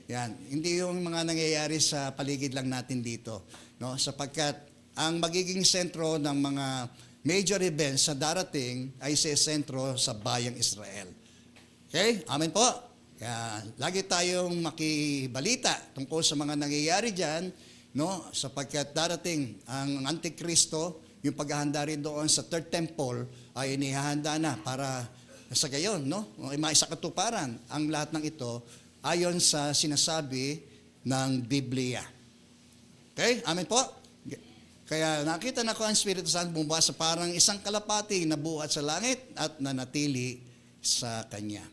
Yan. Hindi yung mga nangyayari sa paligid lang natin dito. No? Sapagkat ang magiging sentro ng mga major events sa darating ay sa sentro sa bayang Israel. Okay? Amen po? Yan. Lagi tayong makibalita tungkol sa mga nangyayari dyan, no? Sapagkat darating ang Antikristo, yung paghahanda rin doon sa Third Temple ay inihahanda na para sa gayon, no? Maisakatuparan ang lahat ng ito ayon sa sinasabi ng Biblia. Okay? Amen po? Kaya nakita na ko ang Espiritu Santo bumaba sa parang isang kalapati na buhat sa langit at nanatili sa Kanya.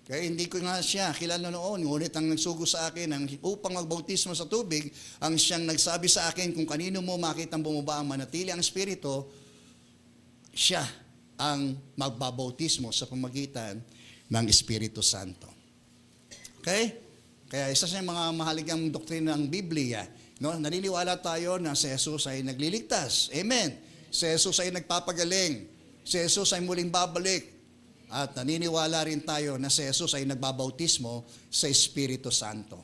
Kaya hindi ko nga siya kilala noon, ngunit ang nagsugo sa akin upang magbautismo sa tubig, ang siyang nagsabi sa akin kung kanino mo makitang bumaba ang manatili ang Espiritu, siya ang magbabautismo sa pamagitan ng Espiritu Santo. Okay? Kaya isa sa mga mahalagang doktrina ng Biblia, no? Naniniwala tayo na si Jesus ay nagliligtas. Amen. Si Jesus ay nagpapagaling. Si Jesus ay muling babalik. At naniniwala rin tayo na si Jesus ay nagbabautismo sa Espiritu Santo.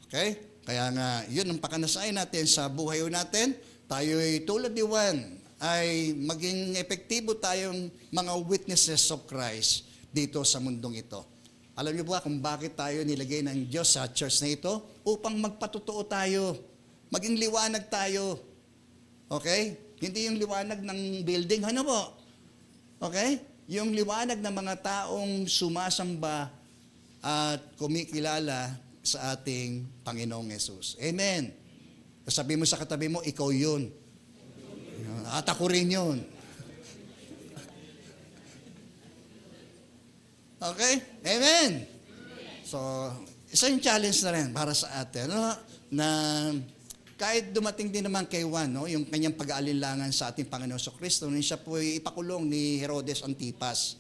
Okay? Kaya nga, yun ang pakanasayan natin sa buhay natin. Tayo ay tulad ni Juan, ay maging epektibo tayong mga witnesses of Christ dito sa mundong ito. Alam niyo ba kung bakit tayo nilagay ng Diyos sa church na ito? Upang magpatotoo tayo. Maging liwanag tayo. Okay? Hindi yung liwanag ng building. Ano po? Okay? Yung liwanag ng mga taong sumasamba at kumikilala sa ating Panginoong Yesus. Amen. Sabi mo sa katabi mo, ikaw yun. At ako rin yun. Okay? Amen. So, isa yung challenge na rin para sa atin, no? Na kahit dumating din naman kay Juan, no? Yung kanyang pag-aalinlangan sa ating Panginoon sa Kristo, nung siya po ipakulong ni Herodes Antipas.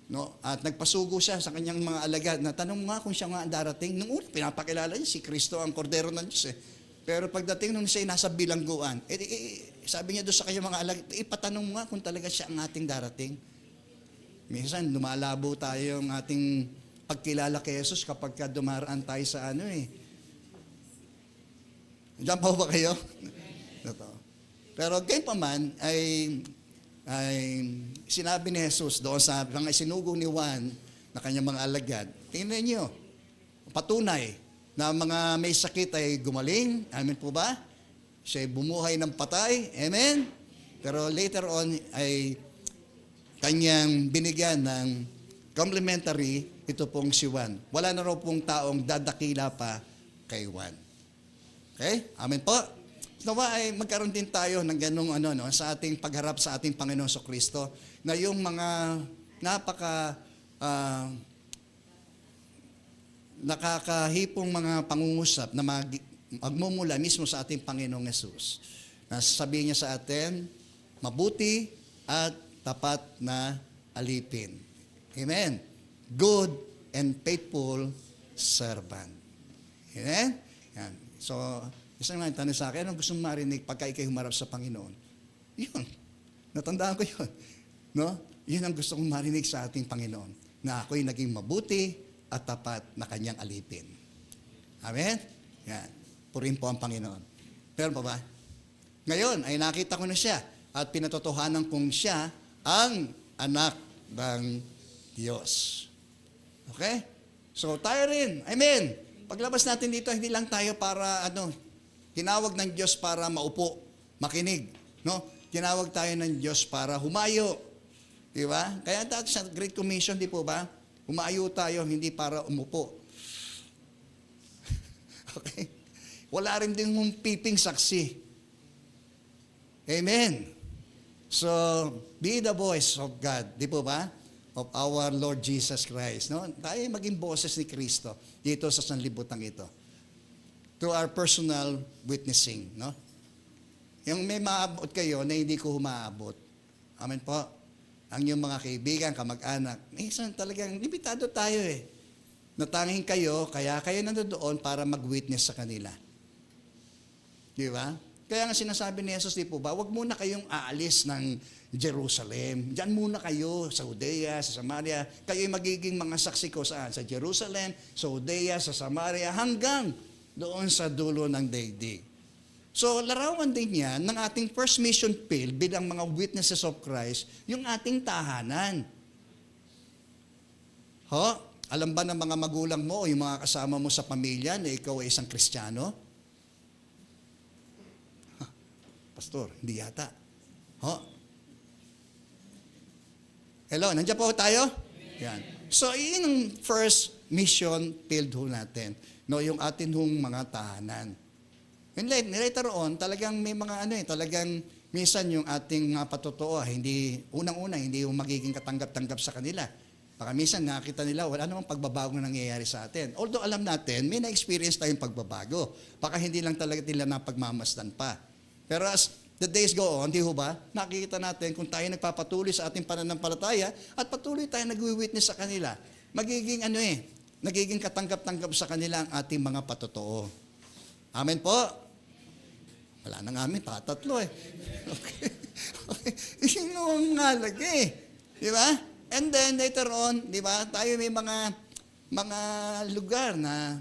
No? At nagpasugo siya sa kanyang mga alagad na tanong nga kung siya nga darating. Nung una, pinapakilala niya si Kristo ang kordero ng Diyos. Pero pagdating nung siya nasa bilangguan, sabi niya doon sa kanyang mga alagad, ipatanong nga kung talaga siya ang ating darating. Minsan, lumalabo tayo yung ating pagkilala kay Jesus kapag dumaraan tayo sa Diyan pa ba kayo? Pero gayon pa man, ay sinabi ni Jesus doon sa mga sinugo ni Juan na kanyang mga alagad, tingnan niyo, patunay na mga may sakit ay gumaling. Amen po ba? Siya ay bumuhay ng patay. Amen? Pero later on ay kanyang binigyan ng complimentary, ito pong si Juan. Wala na raw pong taong dadakila pa kay Juan. Okay? Amen po? nawa ay magkaroon din tayo ng ganung sa ating pagharap sa ating Panginoon Kristo, na yung mga napaka nakakahipong mga pangungusap na magmumula mismo sa ating Panginoong Yesus. Na sasabihin niya sa atin, mabuti at tapat na alipin. Amen. Good and faithful servant. Amen? Yan. So, isang nga tanong sa akin, anong gusto mong marinig pagka ikay humarap sa Panginoon? Yun. Natandaan ko yun. No? Yun ang gusto kong marinig sa ating Panginoon. Na ako'y naging mabuti at tapat na kanyang alipin. Amen? Yan. Purihin po ang Panginoon. Meron pa ba? Ngayon, ay nakita ko na siya at pinatotohanan kong siya ang anak ng Diyos. Okay? So, tayo rin. Amen. Paglabas natin dito, hindi lang tayo para, tinawag ng Diyos para maupo, makinig. No? Tinawag tayo ng Diyos para humayo. Di ba? Kaya dati sa Great Commission, di po ba? Humayo tayo, hindi para umupo. Okay? Wala rin din mong piping saksi. Amen. So, be the voice of God. Di po ba? Of our Lord Jesus Christ. No? Tayo maging boses ni Kristo dito sa sanlibutan ito. To our personal witnessing. No? Yung may maabot kayo na hindi ko humaabot. Amen po. Ang yung mga kaibigan, kamag-anak, minsan talagang limitado tayo eh. Natanging kayo, kaya kayo nandoon para mag-witness sa kanila. Di ba? Kaya nga sinasabi ni Jesus, di po ba, huwag muna kayong aalis ng Jerusalem. Diyan muna kayo, sa Judea, sa Samaria. Kayo'y magiging mga saksi ko saan? Sa Jerusalem, sa Judea, sa Samaria, hanggang doon sa dulo ng daigdig. So, larawan din yan ng ating first mission field bilang mga witnesses of Christ, yung ating tahanan. Alam ba ng mga magulang mo o yung mga kasama mo sa pamilya na ikaw ay isang Kristiyano? Pastor, hindi yata. Hello, nandiyan po tayo? Yan. So, yun ang first mission field ho natin. No, yung atin hong mga tahanan. And later on, talagang may mga talagang minsan yung ating patotoo, unang-una, hindi yung magiging katanggap-tanggap sa kanila. Baka minsan nakita nila, wala namang pagbabago na nangyayari sa atin. Although alam natin, may na-experience tayong pagbabago. Baka hindi lang talaga nila napagmamasdan pa. Pero as the days go on, di ho ba, nakikita natin kung tayo nagpapatuloy sa ating pananampalataya at patuloy tayo nag-witness sa kanila, magiging nagiging katanggap-tanggap sa kanila ang ating mga patotoo. Amen po? Wala na nga amin, patatlo eh. Okay. Sino ang halaga eh? Di ba? And then later on, di ba, tayo may mga lugar na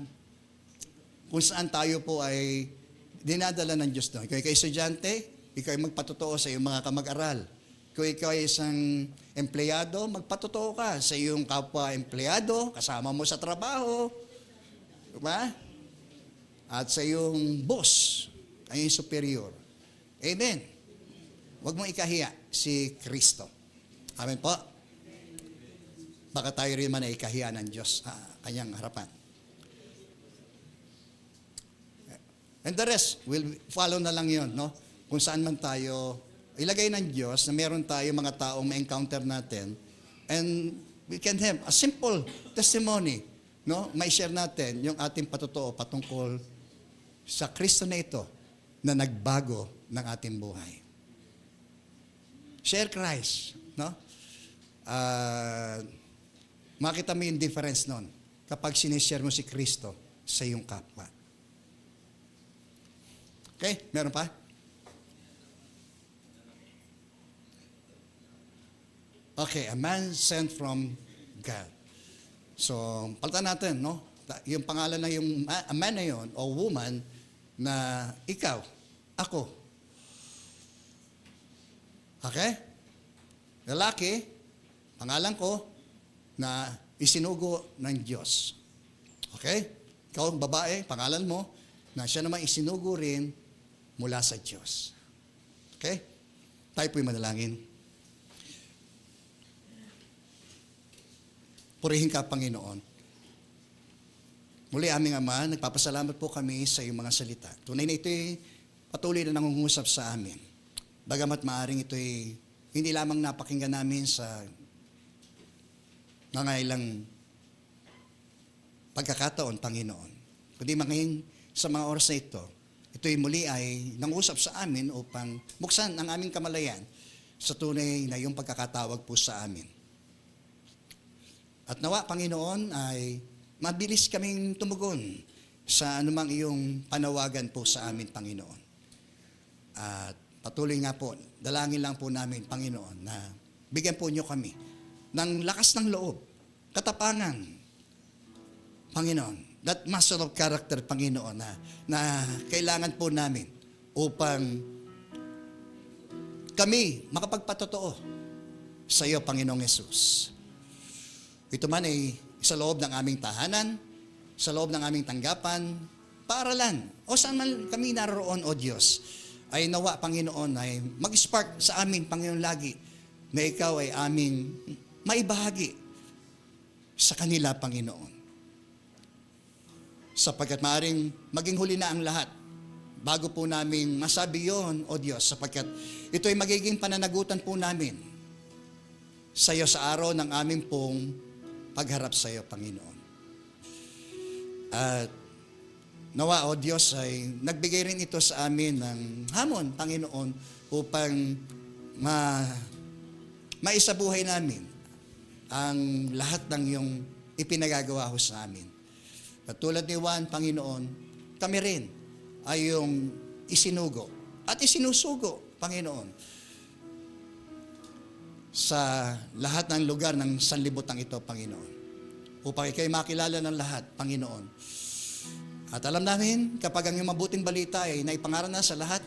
kung saan tayo po ay dinadala ng Diyos doon. Ikaw ay estudyante, ikaw ay magpatotoo sa iyong mga kamag-aral. Kung ikaw ay isang empleyado, magpatotoo ka sa iyong kapwa-empleyado, kasama mo sa trabaho. Diba? At sa iyong boss, ay superior. Amen. Huwag mong ikahiya si Kristo. Amen po? Baka tayo rin man ay ikahiya ng Diyos sa kanyang harapan. And the rest, will follow na lang yun, no? Kung saan man tayo, ilagay ng Diyos na meron tayo mga taong ma-encounter natin and we can have a simple testimony, no? May share natin yung ating patotoo patungkol sa Kristo na ito na nagbago ng ating buhay. Share Christ, no? Makita mo yung difference nun kapag sinishare mo si Kristo sa iyong kapwa. Okay? Meron pa? Okay, a man sent from God. So, palitan natin, no? Yung pangalan na yung a man na yun, o woman, na ikaw, ako. Okay? Lalaki, pangalan ko, na isinugo ng Diyos. Okay? Ikaw, babae, pangalan mo, na siya naman isinugo rin mula sa Diyos. Okay? Tayo po'y manalangin. Purihin ka, Panginoon. Muli, aming Ama, nagpapasalamat po kami sa iyong mga salita. Tunay na ito'y patuloy na nangungusap sa amin. Bagamat maaring ito'y hindi lamang napakinggan namin sa mga ilang pagkakataon, Panginoon, kundi ngayon sa mga oras na ito, ito'y muli ay nangusap sa amin upang buksan ang aming kamalayan sa tunay na iyong pagkakatawag po sa amin. At nawa, Panginoon, ay mabilis kaming tumugon sa anumang iyong panawagan po sa amin, Panginoon. At patuloy nga po, dalangin lang po namin, Panginoon, na bigyan po niyo kami ng lakas ng loob, katapangan, Panginoon, that muscle of character, Panginoon, na kailangan po namin upang kami makapagpatotoo sa iyo, Panginoong Yesus. Ito man ay sa loob ng aming tahanan, sa loob ng aming tanggapan, paaralan, o saan man kami naroon, O Diyos, ay nawa, Panginoon, ay mag-spark sa amin, Panginoon, lagi, na ikaw ay aming maibahagi sa kanila, Panginoon. Sapagkat maaaring maging huli na ang lahat, bago po namin masabi yon, O Diyos, sapagkat ito ay magiging pananagutan po namin sa iyo sa araw ng aming pong pagharap sa iyo, Panginoon. At nawa, O Diyos, ay nagbigay rin ito sa amin ng hamon, Panginoon, upang maisabuhay namin ang lahat ng iyong ipinagagawa ho sa amin. At tulad ni Juan, Panginoon, kami rin ay yung isinugo at isinusugo, Panginoon, sa lahat ng lugar ng sanlibutan ito, Panginoon, upang ikaw'y makilala ng lahat, Panginoon. At alam namin, kapag ang iyong mabuting balita ay naipangaral na sa lahat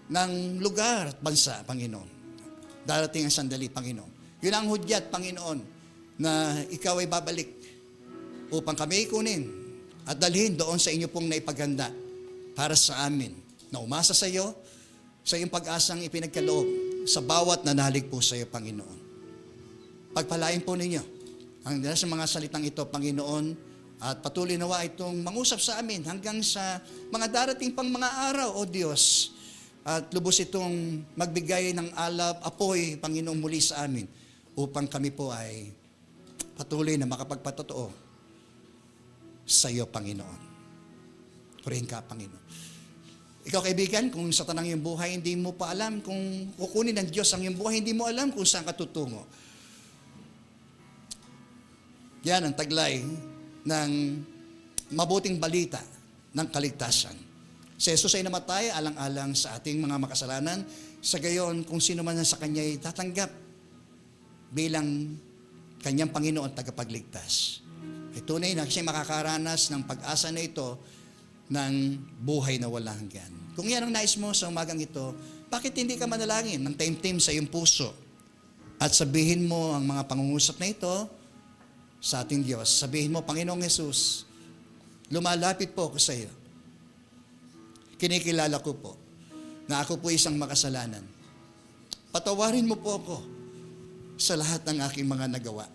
ng lugar at bansa, Panginoon, darating ang sandali, Panginoon. Yun ang hudyat, Panginoon, na ikaw ay babalik upang kami kunin at dalhin doon sa inyo pong naipaganda para sa amin, na umasa sa iyo, sa iyong pag-asang ipinagkaloob sa bawat nanalig po sa iyo, Panginoon. Pagpalain po ninyo ang sa mga salitang ito, Panginoon, at patuloy nawa itong mangusap sa amin hanggang sa mga darating pang mga araw, O Diyos, at lubos itong magbigay ng alab, apoy, Panginoon, muli sa amin, upang kami po ay patuloy na makapagpatotoo sa iyo, Panginoon. Purihin ka, Panginoon. Ikaw, kaibigan, kung sa tanang iyong buhay, hindi mo pa alam kung kukunin ng Diyos ang iyong buhay, hindi mo alam kung saan ka tutungo. Yan ang taglay ng mabuting balita ng kaligtasan. Si Jesus ay namatay alang-alang sa ating mga makasalanan, sa gayon kung sino man sa Kanya ay tatanggap bilang Kanyang Panginoon at tagapagligtas. Ay tunay na siya makakaranas ng pag-asa na ito ng buhay na walang hanggan. Kung yan ang nais mo sa umagang ito, bakit hindi ka manalangin ng taimtim sa iyong puso at sabihin mo ang mga pangungusap na ito sa ating Diyos. Sabihin mo, Panginoong Yesus, lumalapit po ako sa iyo. Kinikilala ko po na ako po isang makasalanan. Patawarin mo po ako sa lahat ng aking mga nagawa.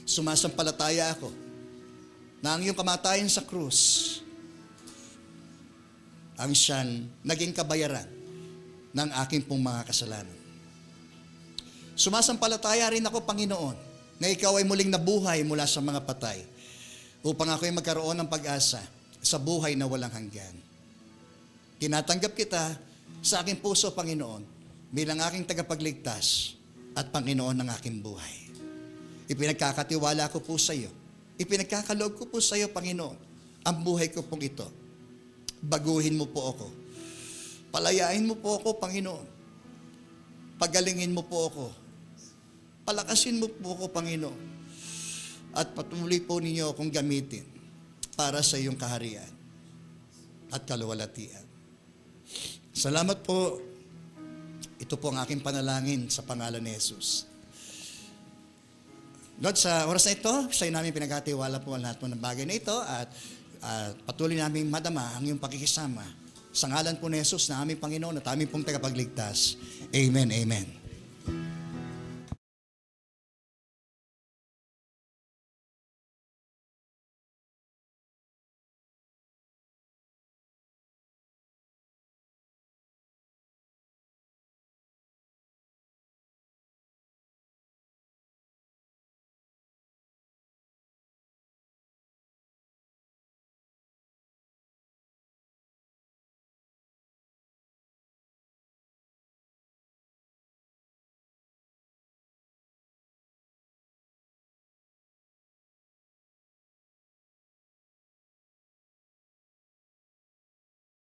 Sumasampalataya ako na ang iyong kamatayan sa krus ang siyang naging kabayaran ng aking pong mga kasalanan. Sumasampalataya rin ako, Panginoon, na ikaw ay muling nabuhay mula sa mga patay upang ako ay magkaroon ng pag-asa sa buhay na walang hanggan. Tinatanggap kita sa aking puso, Panginoon, bilang aking tagapagligtas at Panginoon ng aking buhay. Ipinagkakatiwala ko po sa iyo. Ipinagkakaloob ko po sa iyo, Panginoon, ang buhay ko pong ito. Baguhin mo po ako. Palayain mo po ako, Panginoon. Pagalingin mo po ako. Palakasin mo po ako, Panginoon. At patuloy po ninyo akong gamitin para sa iyong kaharian at kaluwalhatian. Salamat po. Ito po ang aking panalangin sa pangalan ni Jesus. Lord, sa oras na ito, sa iyo namin pinagkatiwala po ang lahat po ng bagay na ito at patuloy namin madama ang iyong pakikisama. Sa ngalan po ni Jesus na aming Panginoon at aming pong tagapagligtas. Amen, amen.